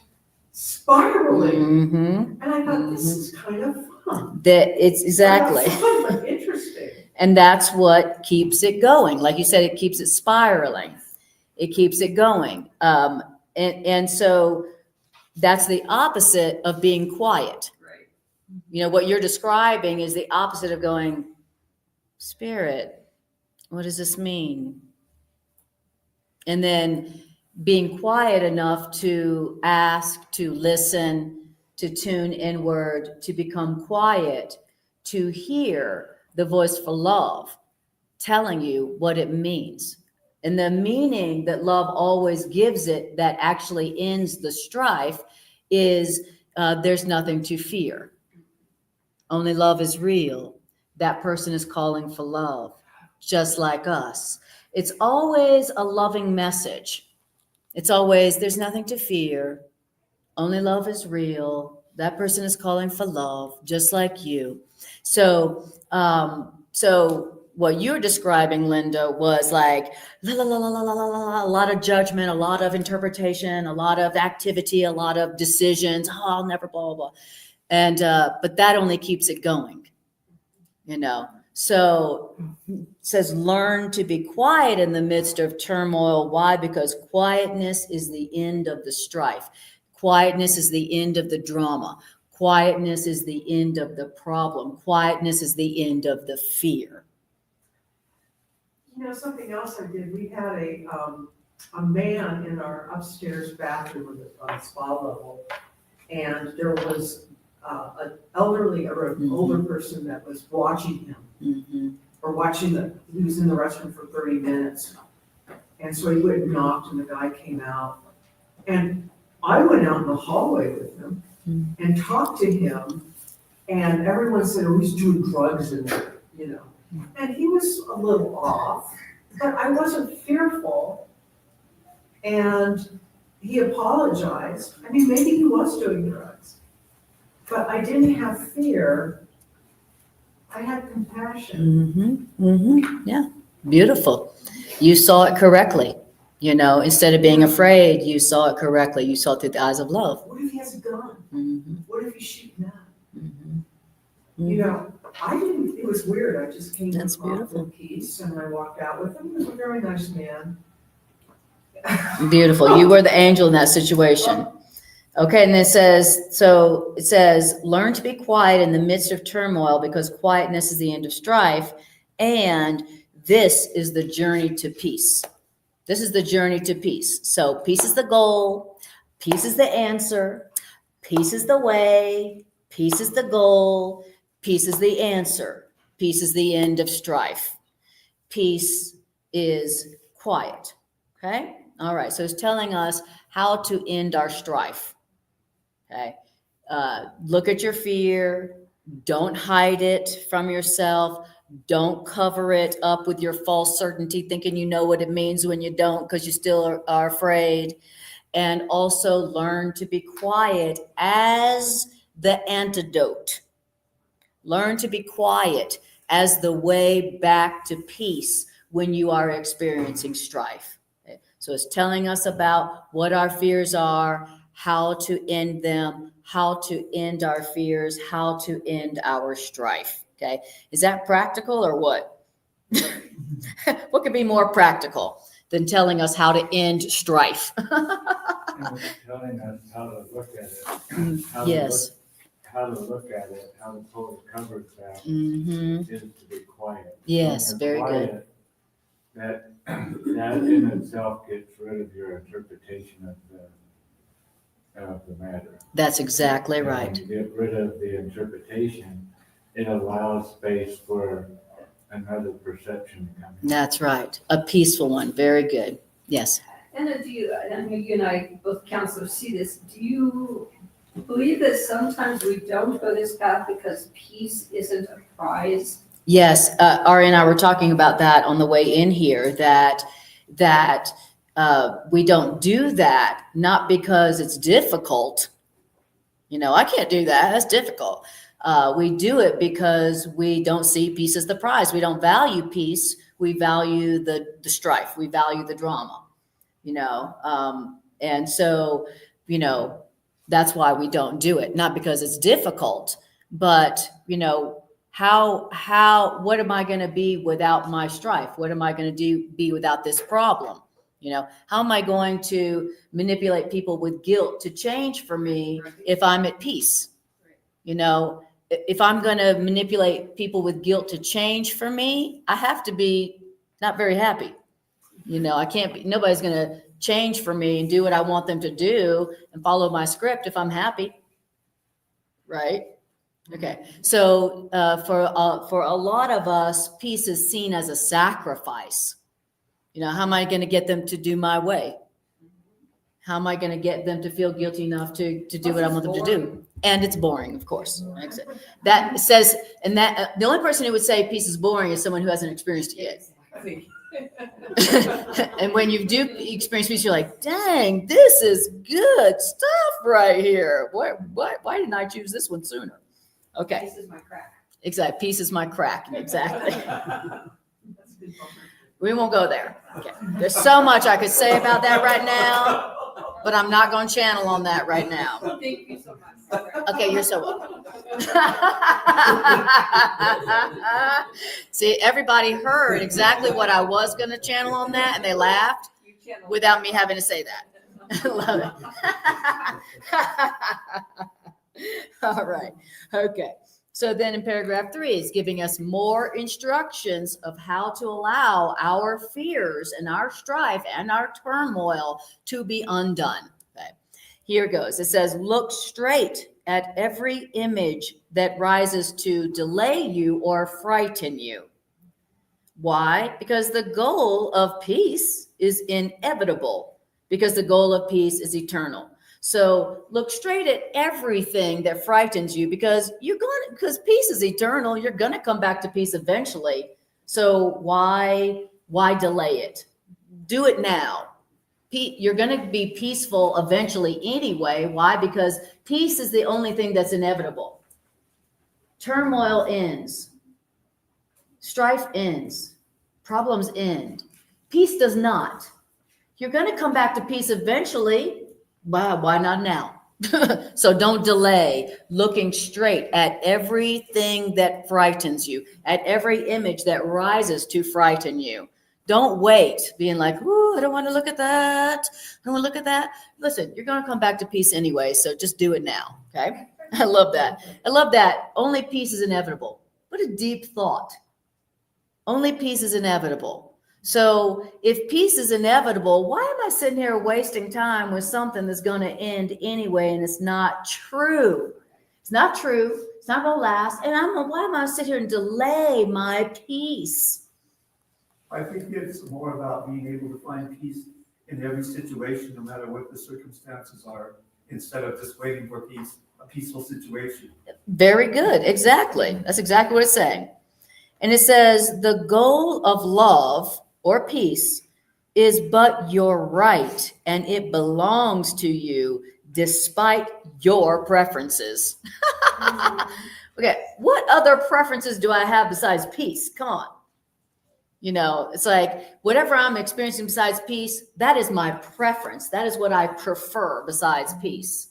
spiraling. And I thought, this is kind of fun. It's exactly. Fun, but interesting. And that's what keeps it going. Like you said, it keeps it spiraling. It keeps it going. And so that's the opposite of being quiet. Right. What you're describing is the opposite of going, Spirit, what does this mean? And then being quiet enough to ask, to listen, to tune inward, to become quiet, to hear the voice for love telling you what it means. And the meaning that love always gives it that actually ends the strife is there's nothing to fear. Only love is real. That person is calling for love, just like us. It's always a loving message. It's always, there's nothing to fear. Only love is real. That person is calling for love, just like you. So what you're describing, Linda, was like, a lot of judgment, a lot of interpretation, a lot of activity, a lot of decisions. Oh, I'll never blah, blah, blah. And, but that only keeps it going, So it says, learn to be quiet in the midst of turmoil. Why? Because quietness is the end of the strife. Quietness is the end of the drama. Quietness is the end of the problem. Quietness is the end of the fear. Something else I did, we had a man in our upstairs bathroom on the spa level. And there was an elderly or an older person that was watching him, or he was in the restroom for 30 minutes. And so he went and knocked, and the guy came out. And I went out in the hallway with him and talked to him, and everyone said, oh, he's doing drugs in there, you know. And he was a little off, but I wasn't fearful. And he apologized. I mean, maybe he was doing drugs, but I didn't have fear. I had compassion. Yeah, beautiful. You saw it correctly. You know, instead of being afraid, you saw it correctly. You saw it through the eyes of love. What if he has a gun? What if he's shooting at? You know, I didn't, it was weird. I just came That's off beautiful. in peace, and I walked out with him. He was a very nice man. Beautiful. You were the angel in that situation. Okay, and it says, learn to be quiet in the midst of turmoil, because quietness is the end of strife, and this is the journey to peace. This is the journey to peace. So peace is the goal, peace is the answer, peace is the way, peace is the goal, peace is the answer, peace is the end of strife. Peace is quiet. Okay? All right, so it's telling us how to end our strife. Okay? Look at your fear. Don't hide it from yourself. Don't cover it up with your false certainty, thinking you know what it means when you don't, because you still are afraid. And also learn to be quiet as the antidote. Learn to be quiet as the way back to peace when you are experiencing strife. Okay? So it's telling us about what our fears are, how to end them, how to end our fears, how to end our strife. Okay, is that practical or what? What could be more practical than telling us how to end strife? And it's telling us how to look at it. Yes. How to look at it, how to pull the covers back, Mm-hmm. is to be quiet. Yes, And very good. quiet, that in itself gets rid of your interpretation of the matter. That's exactly And right. when you get rid of the interpretation, it allows space for another perception to come in. That's right. A peaceful one. Very good. Yes. And then I know you and I, both counselors, see this. Do you believe that sometimes we don't go this path because peace isn't a prize? Yes. Ari and I were talking about that on the way in here, that we don't do that, not because it's difficult. You know, I can't do that. That's difficult. We do it because we don't see peace as the prize. We don't value peace. We value the strife. We value the drama, you know. And so, you know, that's why we don't do it. Not because it's difficult, but, you know, what am I going to be without my strife? What am I going to be without this problem? You know, how am I going to manipulate people with guilt to change for me if I'm at peace? You know, if I'm going to manipulate people with guilt to change for me, I have to be not very happy. You know, I can't be, nobody's going to change for me and do what I want them to do and follow my script if I'm happy. Right? Okay. So for a lot of us, peace is seen as a sacrifice. You know, how am I going to get them to do my way? How am I going to get them to feel guilty enough to do what I want them to do? And it's boring, of course. That says, and that the only person who would say peace is boring is someone who hasn't experienced it yet. I think. And when you do experience peace, you're like, dang, this is good stuff right here. Why didn't I choose this one sooner? Okay. This is my crack. Exactly. Peace is my crack. Exactly. That's a good bummer. We won't go there. Okay. There's so much I could say about that right now, but I'm not going to channel on that right now. Thank you so much. Okay, you're so welcome. See, everybody heard exactly what I was going to channel on that, and they laughed without me having to say that. I love it. All right. Okay. So then in paragraph 3, it's giving us more instructions of how to allow our fears and our strife and our turmoil to be undone. Okay. Here goes. It says, look straight at every image that rises to delay you or frighten you. Why? Because the goal of peace is inevitable, because the goal of peace is eternal. So look straight at everything that frightens you, because because peace is eternal. You're going to come back to peace eventually. So why delay it? Do it now. You're going to be peaceful eventually anyway. Why? Because peace is the only thing that's inevitable. Turmoil ends. Strife ends. Problems end. Peace does not. You're going to come back to peace eventually. Why not now? So don't delay looking straight at everything that frightens you, at every image that rises to frighten you. Don't wait being like, ooh, I don't want to look at that. I don't want to look at that. Listen, you're going to come back to peace anyway, so just do it now, okay? I love that. I love that. Only peace is inevitable. What a deep thought. Only peace is inevitable. So if peace is inevitable, why am I sitting here wasting time with something that's going to end anyway and it's not true? It's not true. It's not going to last. And why am I sit here and delay my peace? I think it's more about being able to find peace in every situation, no matter what the circumstances are, instead of just waiting for peace, a peaceful situation. Very good. Exactly. That's exactly what it's saying. And it says the goal of love or peace is but your right, and it belongs to you despite your preferences. Okay. What other preferences do I have besides peace? Come on. You know, it's like whatever I'm experiencing besides peace, that is my preference. That is what I prefer besides peace.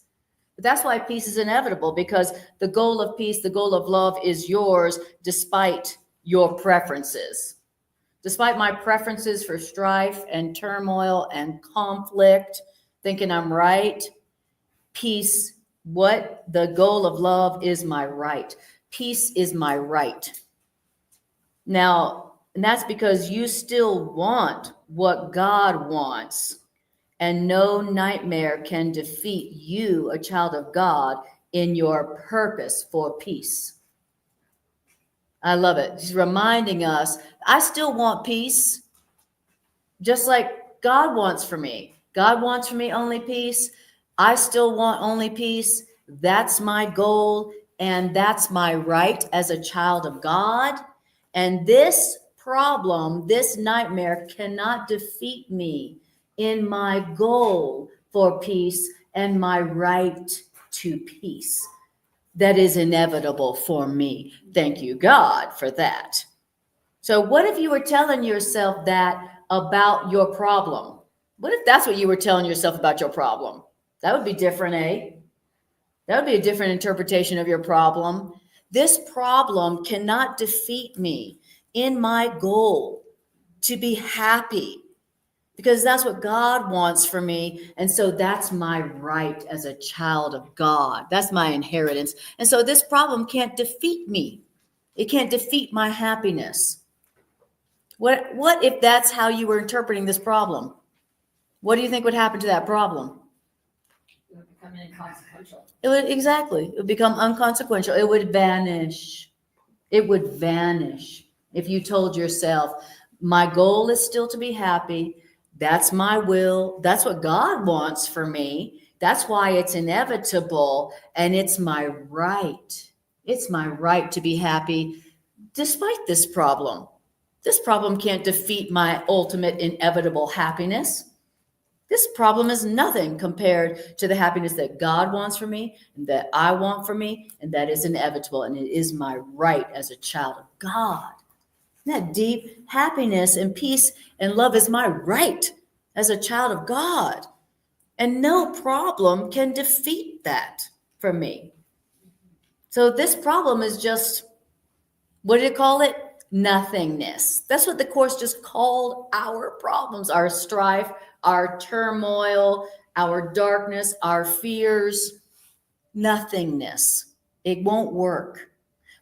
But that's why peace is inevitable, because the goal of peace, the goal of love is yours despite your preferences. Despite my preferences for strife and turmoil and conflict, thinking I'm right, peace, the goal of love is my right. Peace is my right. Now, and that's because you still want what God wants, and no nightmare can defeat you, a child of God, in your purpose for peace. I love it. She's reminding us, I still want peace, just like God wants for me. God wants for me only peace. I still want only peace. That's my goal, and that's my right as a child of God. And this problem, this nightmare cannot defeat me in my goal for peace and my right to peace that is inevitable for me. Thank you, God, for that. So what if you were telling yourself that about your problem? What if that's what you were telling yourself about your problem? That would be different, eh? That would be a different interpretation of your problem. This problem cannot defeat me in my goal to be happy, because that's what God wants for me. And so that's my right as a child of God. That's my inheritance. And so this problem can't defeat me. It can't defeat my happiness. What if that's how you were interpreting this problem? What do you think would happen to that problem? It would become inconsequential. It would become unconsequential. It would vanish. It would vanish. If you told yourself, my goal is still to be happy. That's my will. That's what God wants for me. That's why it's inevitable. And it's my right. It's my right to be happy despite this problem. This problem can't defeat my ultimate inevitable happiness. This problem is nothing compared to the happiness that God wants for me and that I want for me, and that is inevitable. And it is my right as a child of God. That deep happiness and peace and love is my right as a child of God. And no problem can defeat that for me. So this problem is just, what did it call it? Nothingness. That's what the Course just called our problems, our strife, our turmoil, our darkness, our fears. Nothingness. It won't work.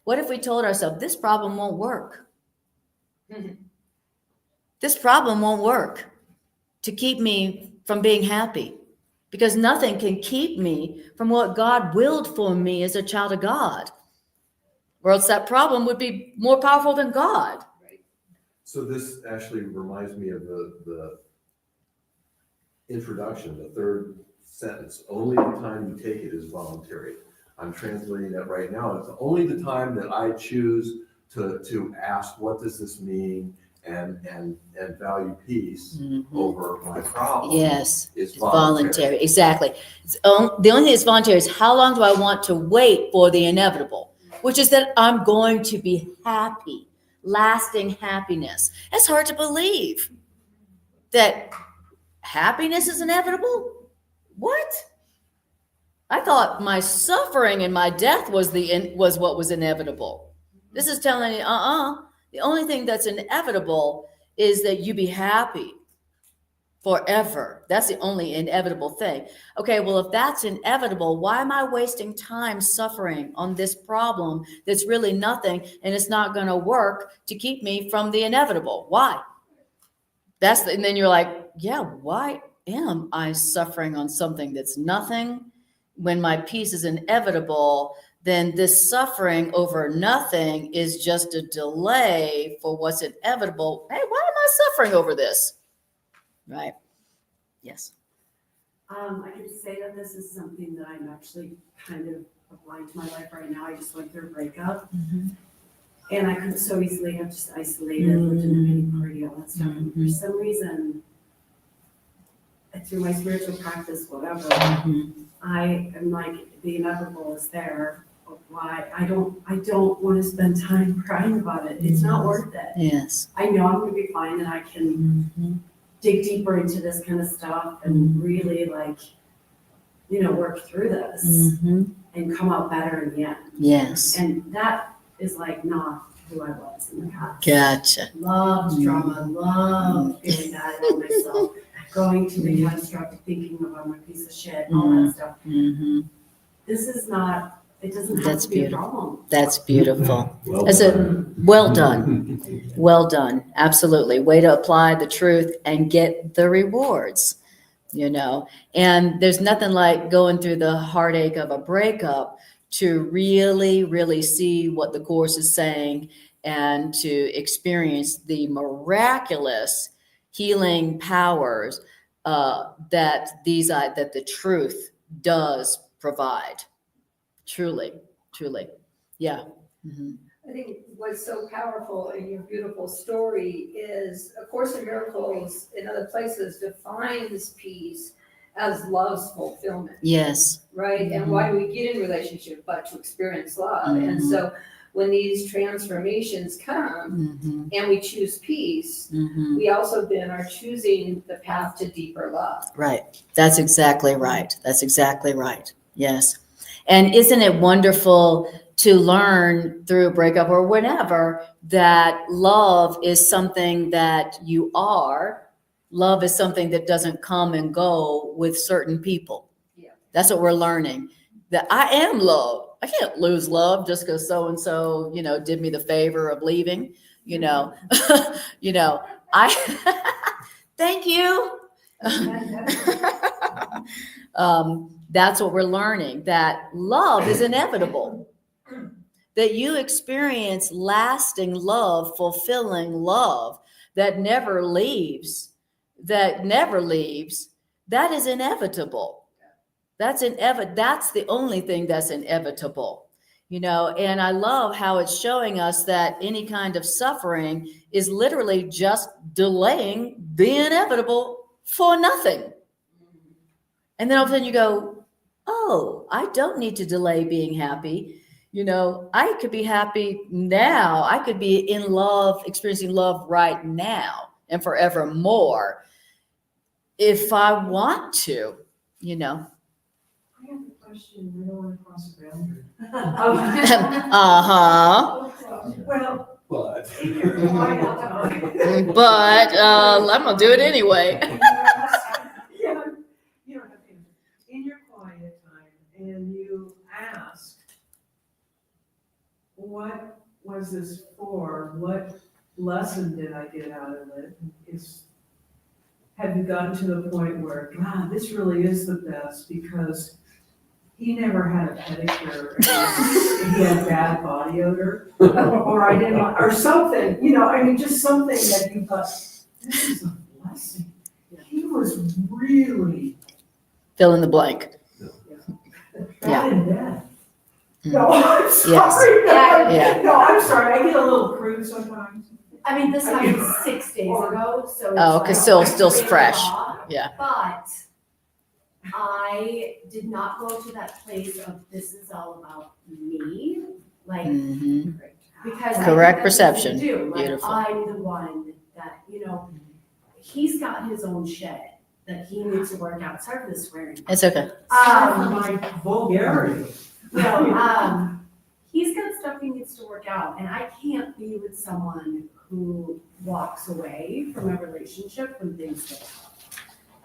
What if we told ourselves, this problem won't work? This problem won't work to keep me from being happy, because nothing can keep me from what God willed for me as a child of God. Or else that problem would be more powerful than God. So this actually reminds me of the introduction, the third sentence. Only the time you take it is voluntary. I'm translating that right now. It's only the time that I choose to ask, what does this mean, and value peace over my problem. Yes, It's voluntary. Exactly. The only thing that's voluntary is how long do I want to wait for the inevitable, which is that I'm going to be happy, lasting happiness. It's hard to believe that happiness is inevitable. What? I thought my suffering and my death was what was inevitable. This is telling you, the only thing that's inevitable is that you be happy forever. That's the only inevitable thing. Okay, well, if that's inevitable, why am I wasting time suffering on this problem that's really nothing and it's not going to work to keep me from the inevitable? Why? And then you're like, yeah, why am I suffering on something that's nothing when my peace is inevitable? Then this suffering over nothing is just a delay for what's inevitable. Hey, why am I suffering over this? Right? Yes. I could say that this is something that I'm actually kind of applying to my life right now. I just went through a breakup. And I could so easily have just isolated, lived in a pity party, all that stuff. And for some reason, through my spiritual practice, whatever, I am like, the inevitable is there. Why? I don't want to spend time crying about it. It's not worth it. Yes. I know I'm going to be fine and I can dig deeper into this kind of stuff and really work through this and come out better in the end. Yes. And that is not who I was in the past. Gotcha. Loved drama, loved feeling bad about myself, going to the catastrophic thinking of I'm a piece of shit, all that stuff. This is not, it doesn't have to be a problem. That's beautiful. Well done. Well done. Absolutely. Way to apply the truth and get the rewards, and there's nothing like going through the heartache of a breakup to really, really see what the Course is saying and to experience the miraculous healing powers that the truth does provide. Truly. Yeah. I think what's so powerful in your beautiful story is A Course in Miracles in other places defines peace as love's fulfillment. Yes. Right? And why do we get in relationship but to experience love? And so when these transformations come and we choose peace, we also then are choosing the path to deeper love. Right. That's exactly right. Yes. And isn't it wonderful to learn through a breakup or whenever that love is something that you are. Love is something that doesn't come and go with certain people. Yeah. That's what we're learning. That I am love. I can't lose love just because so-and-so, did me the favor of leaving, thank you. That's what we're learning, that love is inevitable, that you experience lasting love, fulfilling love that never leaves, that is inevitable. That's the only thing that's inevitable, and I love how it's showing us that any kind of suffering is literally just delaying the inevitable for nothing. And then all of a sudden you go, oh, I don't need to delay being happy. I could be happy now. I could be in love, experiencing love right now and forevermore if I want to, I have a question. I don't want to cross a boundary. Well, But. in your quiet time. But I'm going to do it anyway. Yeah, you don't have to. In your quiet time, and you ask, what was this for? What lesson did I get out of it? have you gotten to the point where, God, this really is the best because he never had a pedicure and he had bad body odor, or I didn't, or something, I mean, just something that you thought, this is a blessing. He was really Fill in the blank. bad in bed. Mm. No, I'm sorry. Yeah. No, I'm sorry, I get a little crude sometimes. I mean, this happened 6 days ago, so it's Oh, okay, like still really fresh. raw. Yeah. But I did not go to that place of this is all about me, like, Mhm. because I Correct think that's what perception. we do. Like, Beautiful. I'm the one that, he's got his own shed that he needs to work out. Sorry for the swearing. It's okay. Sorry for my vulgarity. He's got stuff he needs to work out, and I can't be with someone who walks away from a relationship when things get tough.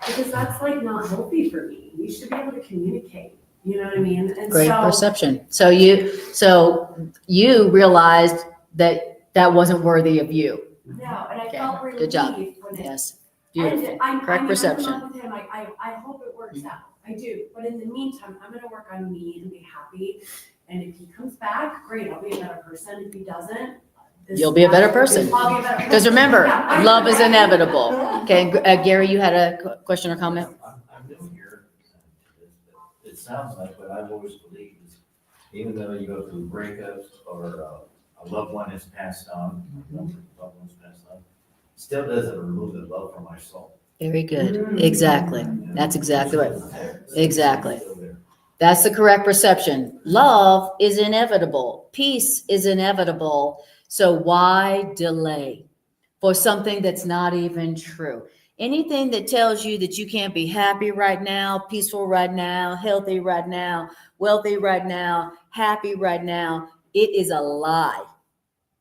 Because that's like not healthy for me. We should be able to communicate. You know what I mean? And Great so, perception. So you realized that wasn't worthy of you. no, and I Okay, felt relief good job. when it Yes. ended. Beautiful. I'm Correct in perception. love with him. I hope it works out. I do. But in the meantime, I'm gonna work on me and be happy. And if he comes back, great, I'll be a better person. If he doesn't, You'll be a better person. I'll be a better person. Because remember, Yeah, love is inevitable. Okay, Gary, you had a question or comment? I'm new here. It sounds like what I've always believed is, even though you go through breakups or a loved one is passed on, loved one's passed on, still doesn't remove the love from my soul. Very good. Exactly. That's exactly right. It's still there. Exactly. It's still there. That's the correct perception. Love is inevitable. Peace is inevitable. So why delay for something that's not even true? Anything that tells you that you can't be happy right now, peaceful right now, healthy right now, wealthy right now, happy right now, it is a lie.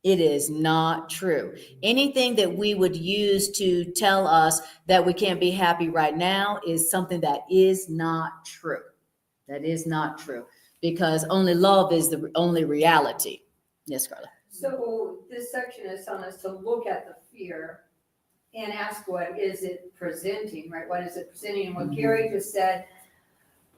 It is not true. Anything that we would use to tell us that we can't be happy right now is something that is not true. That is not true, because only love is the only reality. Yes, Carla. So this section is telling us to look at the fear and ask, what is it presenting, right? What is it presenting? And what Gary just said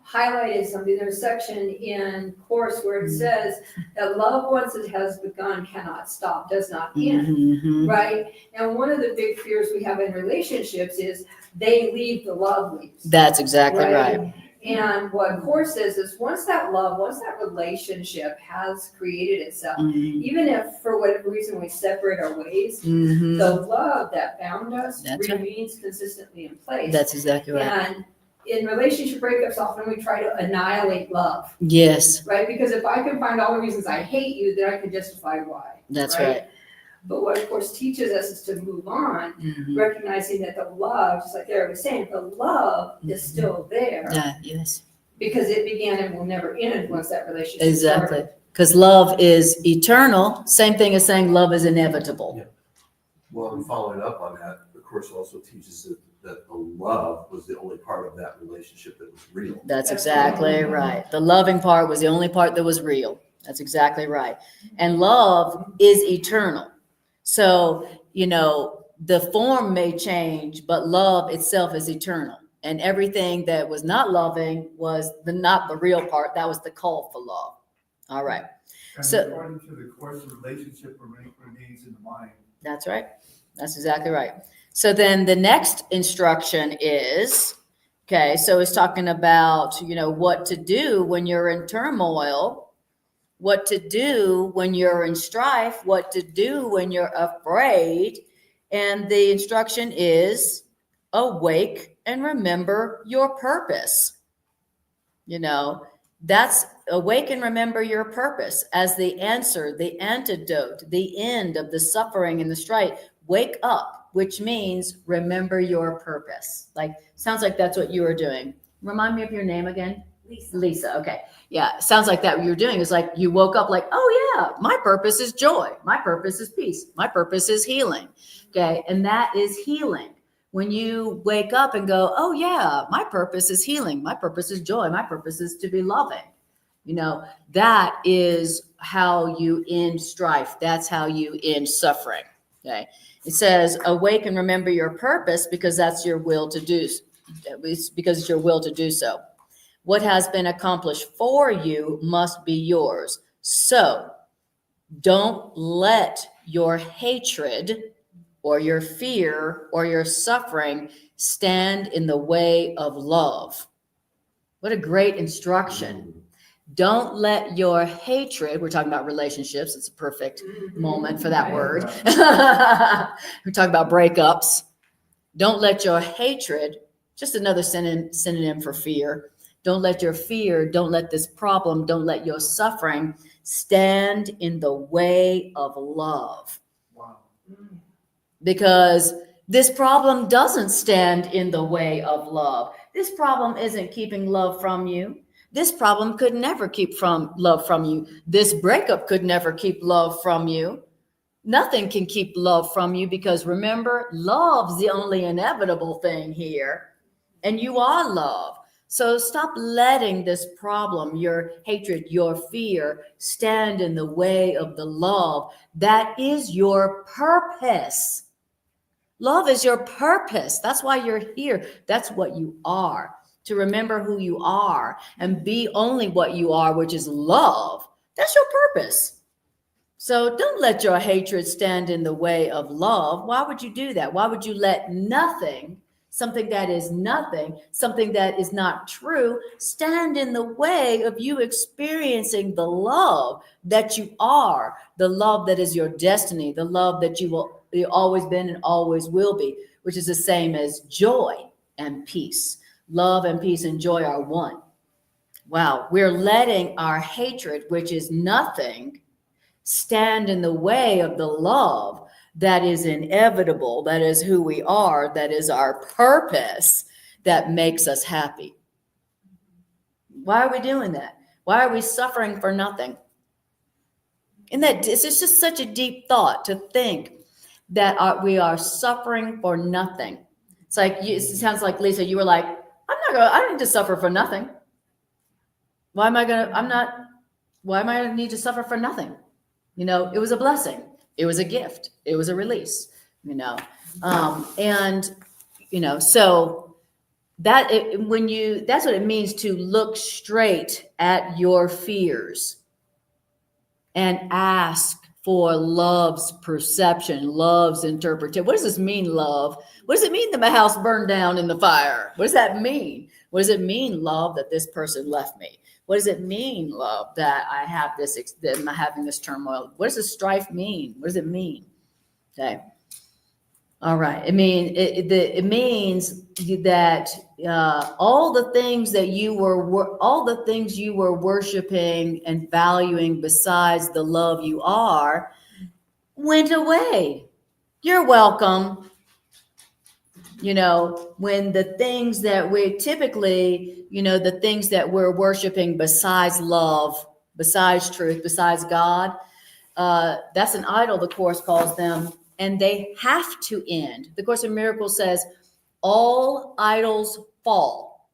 highlighted something. There's a section in course where it says that love, once it has begun, cannot stop, does not end, Mhm. right? And one of the big fears we have in relationships is they leave, the love leaves. That's exactly right. And what course says is once that love, once that relationship has created itself, Mhm. even if for whatever reason we separate our ways, Mhm. the love that bound us That's right. remains consistently in place. That's exactly right. And in relationship breakups, often we try to annihilate love, Yes, right? Because if I can find all the reasons I hate you, then I can justify why. that's right. But what of course teaches us is to move on, Mhm. recognizing that the love, just like Eric was saying, the love is still there Yeah, yes, because it began and will never end once that relationship exactly. started. Because love is eternal. Same thing as saying love is inevitable. Yeah. Well, and following up on that, the course also teaches that the love was the only part of that relationship that was real. That's exactly right. The loving part was the only part that was real. That's exactly right. And love is eternal. So, the form may change, but love itself is eternal. And everything that was not loving was not the real part. That was the call for love. All right. And So- according to the course, the relationship remains in the mind. That's right. That's exactly right. So then the next instruction is, okay, so it's talking about, what to do when you're in turmoil, what to do when you're in strife, what to do when you're afraid. And the instruction is awake and remember your purpose. That's awake and remember your purpose as the answer, the antidote, the end of the suffering and the strife. Wake up, which means remember your purpose. Sounds like that's what you were doing. Remind me of your name again. Lisa. Okay. Yeah. Sounds like that what you're doing is like you woke up like, oh yeah, my purpose is joy. My purpose is peace. My purpose is healing. Okay. And that is healing. When you wake up and go, oh yeah, my purpose is healing. My purpose is joy. My purpose is to be loving. That is how you end strife. That's how you end suffering. Okay. It says, awake and remember your purpose because that's your will to do, because it's your will to do so. What has been accomplished for you must be yours. So don't let your hatred or your fear or your suffering stand in the way of love. What a great instruction. Don't let your hatred, we're talking about relationships, it's a perfect moment for that word. We're talking about breakups. Don't let your hatred, just another synonym for fear. Don't let your fear, don't let this problem, don't let your suffering stand in the way of love. Wow. Because this problem doesn't stand in the way of love. This problem isn't keeping love from you. This problem could never keep love from you. This breakup could never keep love from you. Nothing can keep love from you because remember, love's the only inevitable thing here. And you are love. So stop letting this problem, your hatred, your fear, stand in the way of the love. That is your purpose. Love is your purpose. That's why you're here. That's what you are. To remember who you are and be only what you are, which is love. That's your purpose. So don't let your hatred stand in the way of love. Why would you do that? Why would you let nothing, something that is nothing, something that is not true, stand in the way of you experiencing the love that you are, the love that is your destiny, the love that you always been and always will be, which is the same as joy and peace. Love and peace and joy are one. Wow, we're letting our hatred, which is nothing, stand in the way of the love that is inevitable, that is who we are, that is our purpose, that makes us happy. Why are we doing that? Why are we suffering for nothing? And that it's just such a deep thought to think that we are suffering for nothing. It's like, it sounds like, Lisa, you were like, I don't need to suffer for nothing. Why am I going to need to suffer for nothing? You know, it was a blessing. It was a gift. It was a release, you know? And, you know, so that's what it means to look straight at your fears and ask for love's perception, love's interpretation. What does this mean, love? What does it mean that my house burned down in the fire? What does that mean? What does it mean, love, that this person left me? What does it mean, love, that I have that I'm having this turmoil? What does this strife mean? What does it mean? Okay. All right. I mean, it means that all the things you were worshiping and valuing besides the love you are went away. You're welcome. You know, when the things that we typically, you know, the things that we're worshiping besides love, besides truth, besides God, that's an idol, the Course calls them. And they have to end. The Course in Miracles says, all idols fall.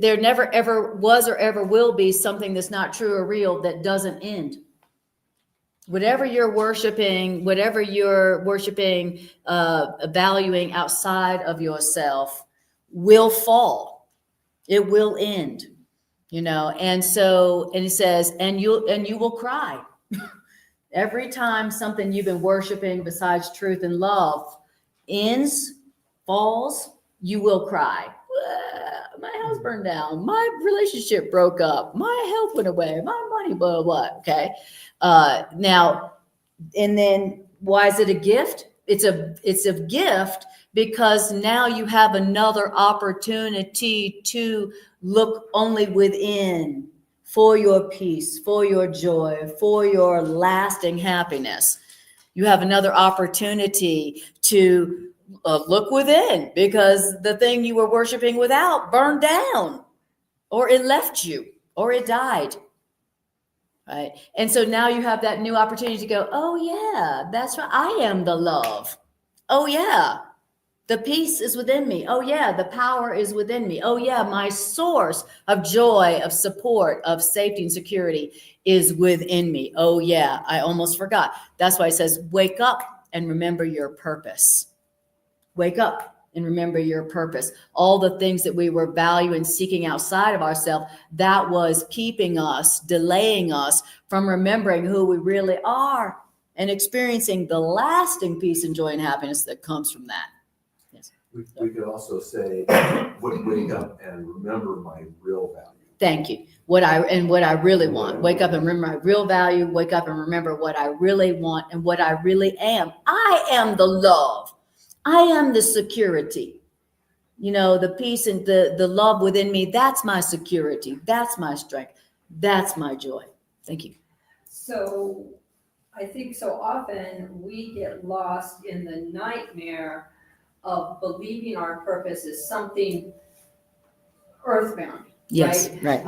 There never ever was or ever will be something that's not true or real that doesn't end. Whatever you're worshiping, valuing outside of yourself will fall. It will end, you know. And it says, and you will cry. Every time something you've been worshiping besides truth and love ends, falls, you will cry. My house burned down. My relationship broke up. My health went away. My money, blah, blah, blah. Okay. Now, and then why is it a gift? It's a gift because now you have another opportunity to look only within for your peace, for your joy, for your lasting happiness. You have another opportunity to look within because the thing you were worshiping without burned down, or it left you, or it died. Right? And so now you have that new opportunity to go, oh yeah, that's right. I am the love. Oh yeah. The peace is within me. Oh yeah, the power is within me. Oh yeah, my source of joy, of support, of safety and security is within me. Oh yeah, I almost forgot. That's why it says, wake up and remember your purpose. Wake up and remember your purpose. All the things that we were valuing, seeking outside of ourselves, that was keeping us, delaying us from remembering who we really are and experiencing the lasting peace and joy and happiness that comes from that. Yes. We could also say, wake up and remember my real value. Thank you. What I really want. Wake up and remember my real value. Wake up and remember what I really want and what I really am. I am the love. I am the security. You know, the peace and the love within me, that's my security. That's my strength. That's my joy. Thank you. So I think so often we get lost in the nightmare of believing our purpose is something earthbound. Yes, right.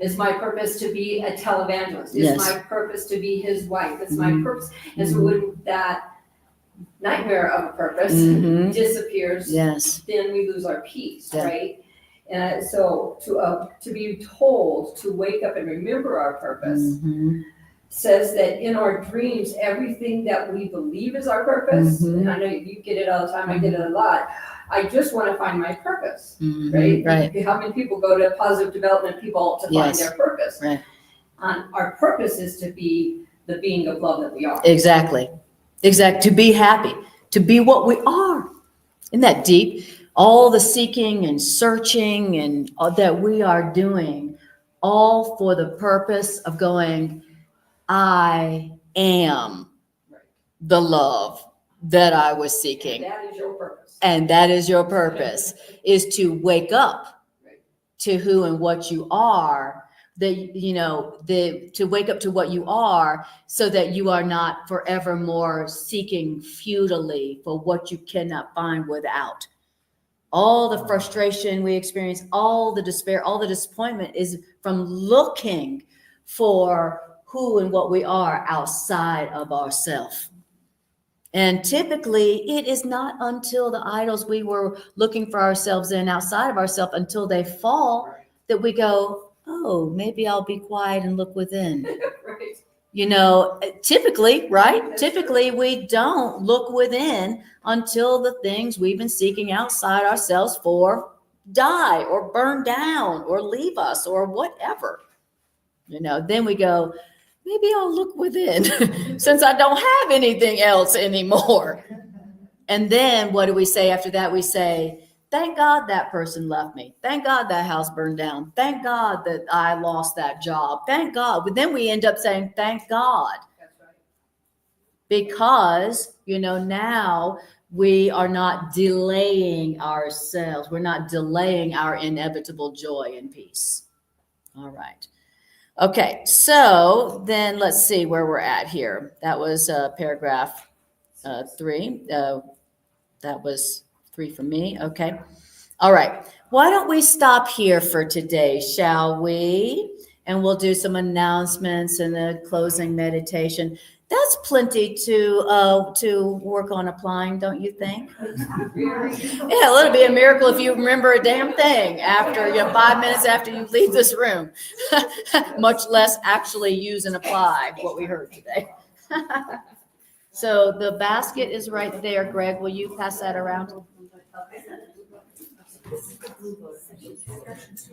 It's my purpose to be a televangelist. It's Yes. my purpose to be his wife. It's my purpose. And so when that nightmare of a purpose disappears, Yes. then we lose our peace, Yeah. right? And so to be told to wake up and remember our purpose says that in our dreams, everything that we believe is our purpose, and I know you get it all the time, I get it a lot. I just want to find my purpose, right? Right. How many people go to positive development people to find their purpose? Right. Our purpose is to be the being of love that we are. Exactly. To be happy, to be what we are. Isn't that deep? All the seeking and searching and that we are doing, all for the purpose of going, I am the love that I was seeking. That is your purpose. And that is your purpose, is to wake up to who and what you are, to wake up to what you are so that you are not forevermore seeking futilely for what you cannot find without. All the frustration we experience, all the despair, all the disappointment is from looking for who and what we are outside of ourselves. And typically, it is not until the idols we were looking for ourselves in outside of ourselves until they fall that we go, oh, maybe I'll be quiet and look within. Right. You know, typically, right? Typically, we don't look within until the things we've been seeking outside ourselves for die or burn down or leave us or whatever. You know, then we go, maybe I'll look within since I don't have anything else anymore. And then what do we say after that? We say, thank God that person left me. Thank God that house burned down. Thank God that I lost that job. Thank God. But then we end up saying, thank God. That's right. Because, now we are not delaying ourselves. We're not delaying our inevitable joy and peace. All right. Okay, so then let's see where we're at here. That was paragraph 3. That was 3 for me. Okay. All right. Why don't we stop here for today, shall we? And we'll do some announcements and the closing meditation. That's plenty to work on applying, don't you think? Yeah, it'll be a miracle if you remember a damn thing after 5 minutes after you leave this room, much less actually use and apply what we heard today. So the basket is right there. Greg, will you pass that around?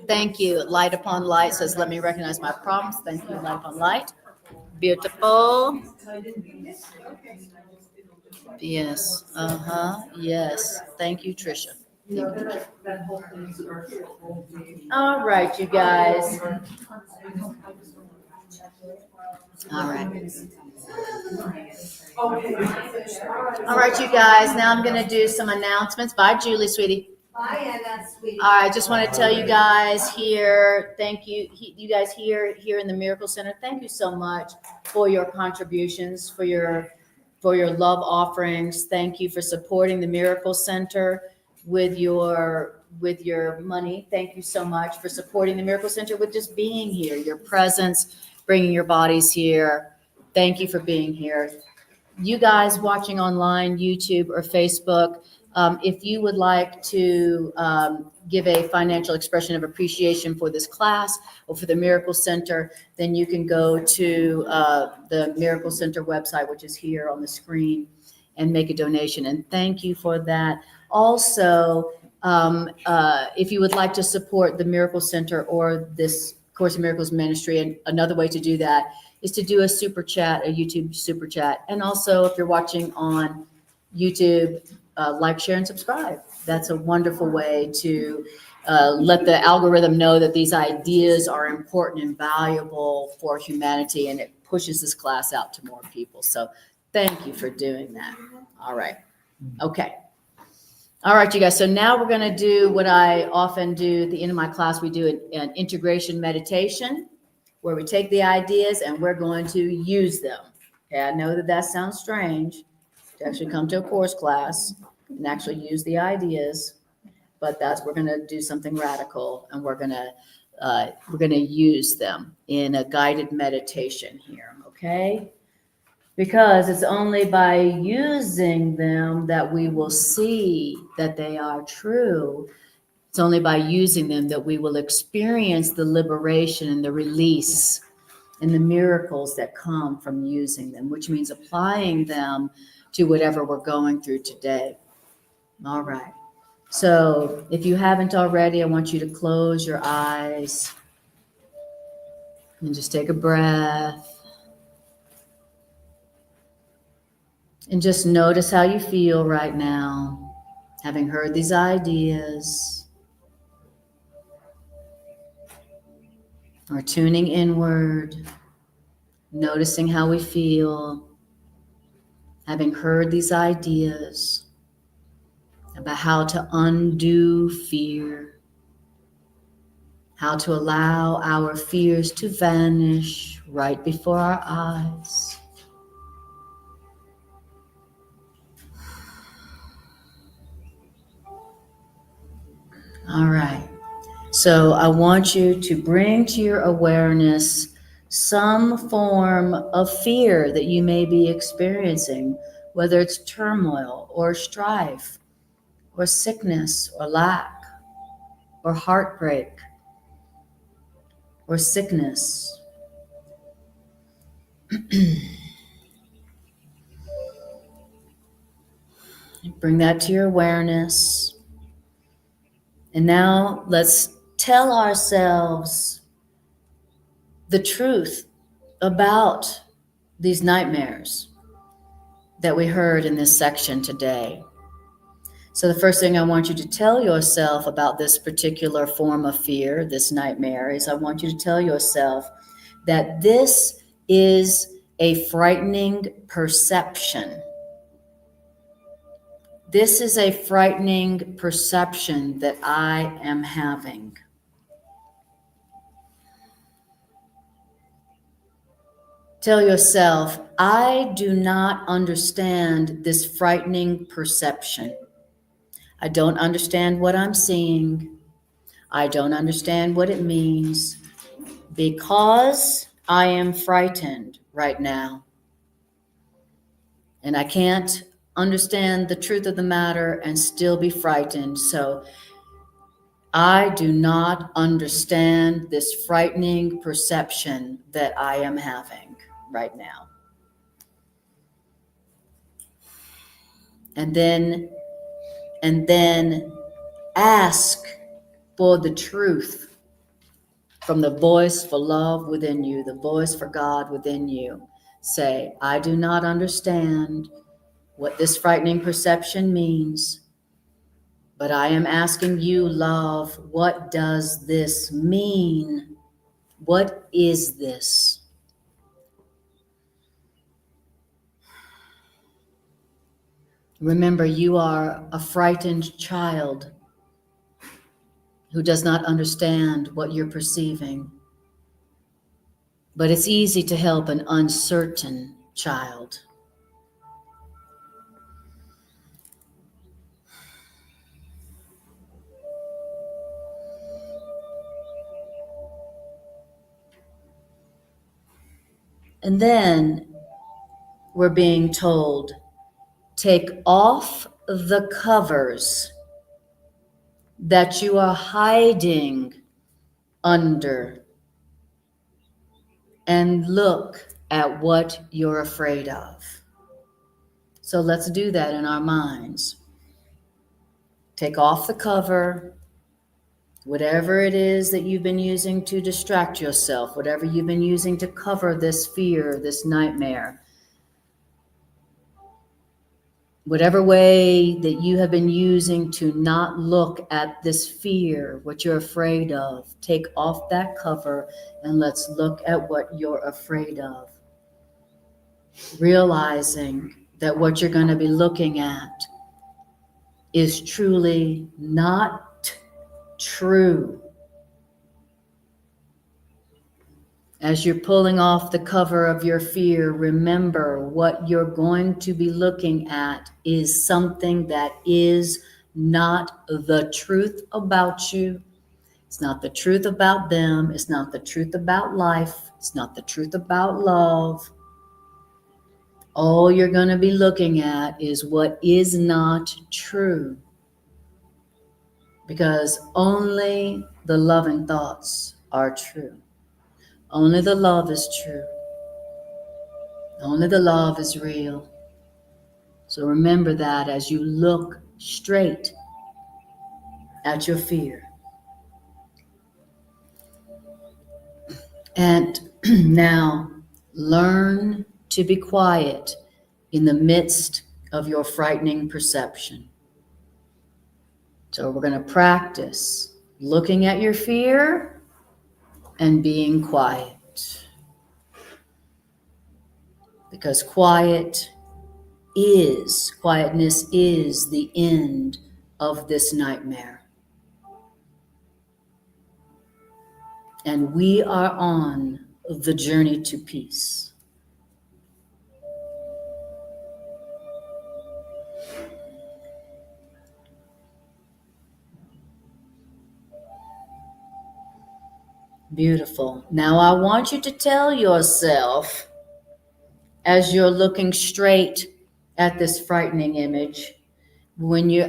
Thank you. Light upon light says, let me recognize my problems. Thank you. Light upon light. Beautiful. Yes. Yes. Thank you, Tricia. All right, you guys. All right. All right, you guys. Now I'm going to do some announcements. Bye, Julie, sweetie. Bye, Anna, sweetie. All right, I just want to tell you guys here, thank you, you guys here in the Miracle Center. Thank you so much for your contributions, for your love offerings. Thank you for supporting the Miracle Center with your money. Thank you so much for supporting the Miracle Center with just being here, your presence, bringing your bodies here. Thank you for being here. You guys watching online, YouTube or Facebook, if you would like to give a financial expression of appreciation for this class or for the Miracle Center, then you can go to the Miracle Center website, which is here on the screen, and make a donation. And thank you for that. Also, if you would like to support the Miracle Center or this Course in Miracles ministry, and another way to do that is to do a super chat, a YouTube super chat. And also, if you're watching on YouTube, like, share, and subscribe. That's a wonderful way to let the algorithm know that these ideas are important and valuable for humanity, and it pushes this class out to more people. So thank you for doing that. All right. Okay. All right, you guys. So now we're going to do what I often do at the end of my class. We do an integration meditation where we take the ideas and we're going to use them. Okay, I know that sounds strange to actually come to a course class and actually use the ideas, but we're going to do something radical, and we're going to use them in a guided meditation here. Okay. Because it's only by using them that we will see that they are true. It's only by using them that we will experience the liberation and the release and the miracles that come from using them, which means applying them to whatever we're going through today. All right. So if you haven't already, I want you to close your eyes and just take a breath. And just notice how you feel right now, having heard these ideas, or tuning inward, noticing how we feel, having heard these ideas about how to undo fear, how to allow our fears to vanish right before our eyes. All right. So I want you to bring to your awareness some form of fear that you may be experiencing, whether it's turmoil or strife or sickness or lack or heartbreak or sickness. Bring that to your awareness. And now let's tell ourselves the truth about these nightmares that we heard in this section today. So the first thing I want you to tell yourself about this particular form of fear, this nightmare, is I want you to tell yourself that this is a frightening perception. This is a frightening perception that I am having. Tell yourself, I do not understand this frightening perception. I don't understand what I'm seeing. I don't understand what it means, because I am frightened right now. And I can't understand the truth of the matter and still be frightened. So I do not understand this frightening perception that I am having right now. And then ask for the truth from the voice for love within you, the voice for God within you. Say, I do not understand what this frightening perception means, but I am asking you, love, what does this mean? What is this? Remember, you are a frightened child who does not understand what you're perceiving. But it's easy to help an uncertain child. And then we're being told, take off the covers that you are hiding under and look at what you're afraid of. So let's do that in our minds. Take off the cover, whatever it is that you've been using to distract yourself, whatever you've been using to cover this fear, this nightmare. Whatever way that you have been using to not look at this fear, what you're afraid of, take off that cover and let's look at what you're afraid of. Realizing that what you're going to be looking at is truly not true. As you're pulling off the cover of your fear, remember what you're going to be looking at is something that is not the truth about you. It's not the truth about them. It's not the truth about life. It's not the truth about love. All you're going to be looking at is what is not true. Because only the loving thoughts are true. Only the love is true. Only the love is real. So remember that as you look straight at your fear. And now learn to be quiet in the midst of your frightening perception. So we're going to practice looking at your fear and being quiet. Because quietness is the end of this nightmare. And we are on the journey to peace. Beautiful. Now I want you to tell yourself, as you're looking straight at this frightening image,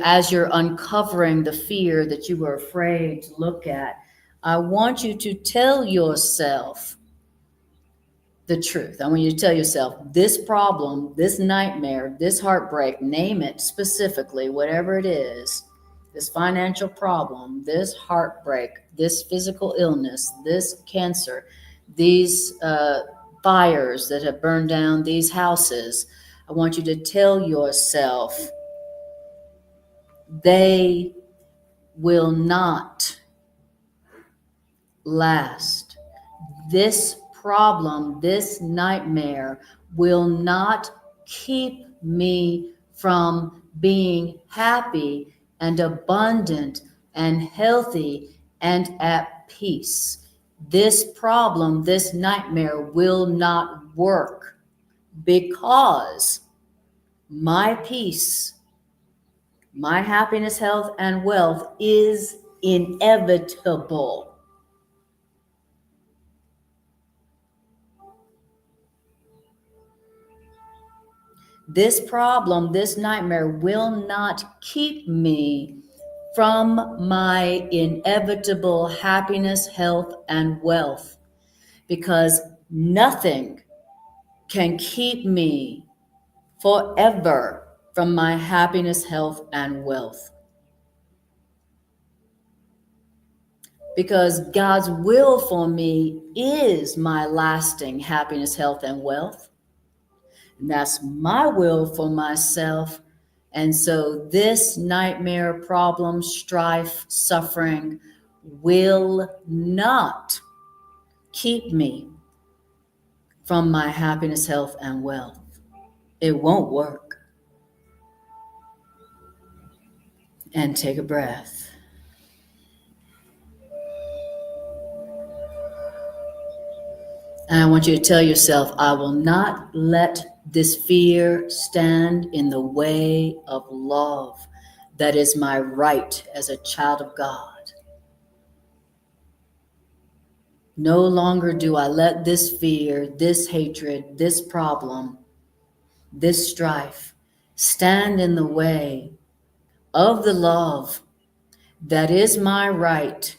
as you're uncovering the fear that you were afraid to look at, I want you to tell yourself the truth. I want you to tell yourself this problem, this nightmare, this heartbreak, name it specifically, whatever it is, this financial problem, this heartbreak, this physical illness, this cancer, these fires that have burned down these houses. I want you to tell yourself they will not last. This problem, this nightmare will not keep me from being happy and abundant and healthy and at peace. This problem, this nightmare will not work because my peace, my happiness, health, and wealth is inevitable. This problem, this nightmare will not keep me from my inevitable happiness, health, and wealth, because nothing can keep me forever from my happiness, health, and wealth. Because God's will for me is my lasting happiness, health, and wealth. And that's my will for myself. And so this nightmare, problem, strife, suffering will not keep me from my happiness, health, and wealth. It won't work. And take a breath. And I want you to tell yourself, I will not let this fear stand in the way of love. That is my right as a child of God. No longer do I let this fear, this hatred, this problem, this strife stand in the way of the love that is my right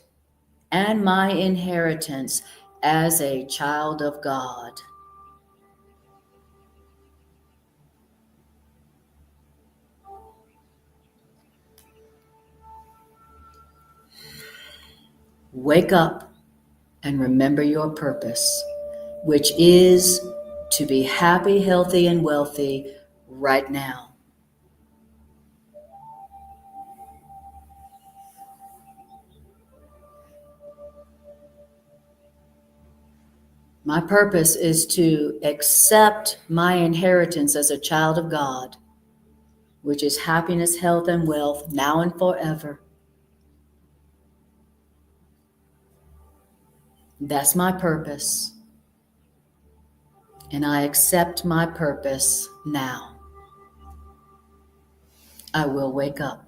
and my inheritance as a child of God. wake up and remember your purpose, which is to be happy, healthy, and wealthy right now. My purpose is to accept my inheritance as a child of God, which is happiness, health, and wealth now and forever. That's my purpose. And I accept my purpose now. I will wake up.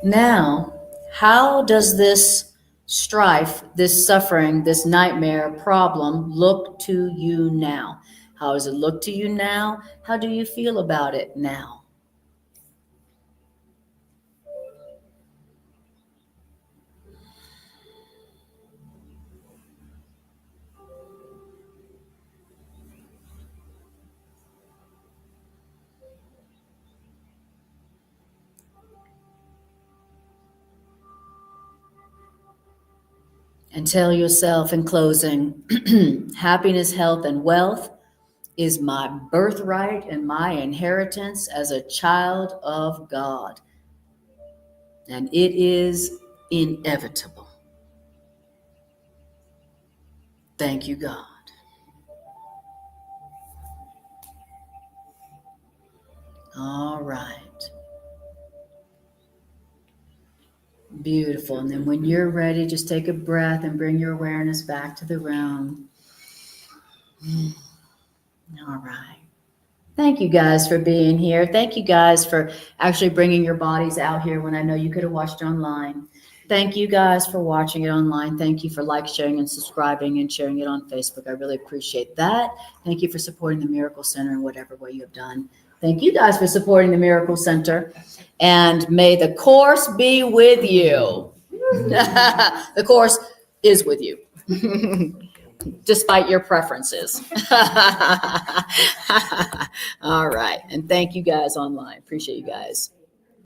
Now, how does this strife, this suffering, this nightmare problem look to you now? How does it look to you now? How do you feel about it now? And tell yourself in closing, happiness, health, and wealth is my birthright and my inheritance as a child of God. And it is inevitable. Thank you, God. All right. Beautiful. And then when you're ready, just take a breath and bring your awareness back to the room. All right. Thank you guys for being here. Thank you guys for actually bringing your bodies out here when I know you could have watched online. Thank you guys for watching it online. Thank you for sharing, and subscribing and sharing it on Facebook. I really appreciate that. Thank you for supporting the Miracle Center in whatever way you have done. Thank you guys for supporting the Miracle Center. And may the course be with you. The course is with you. Despite your preferences. All right. And thank you guys online. Appreciate you guys.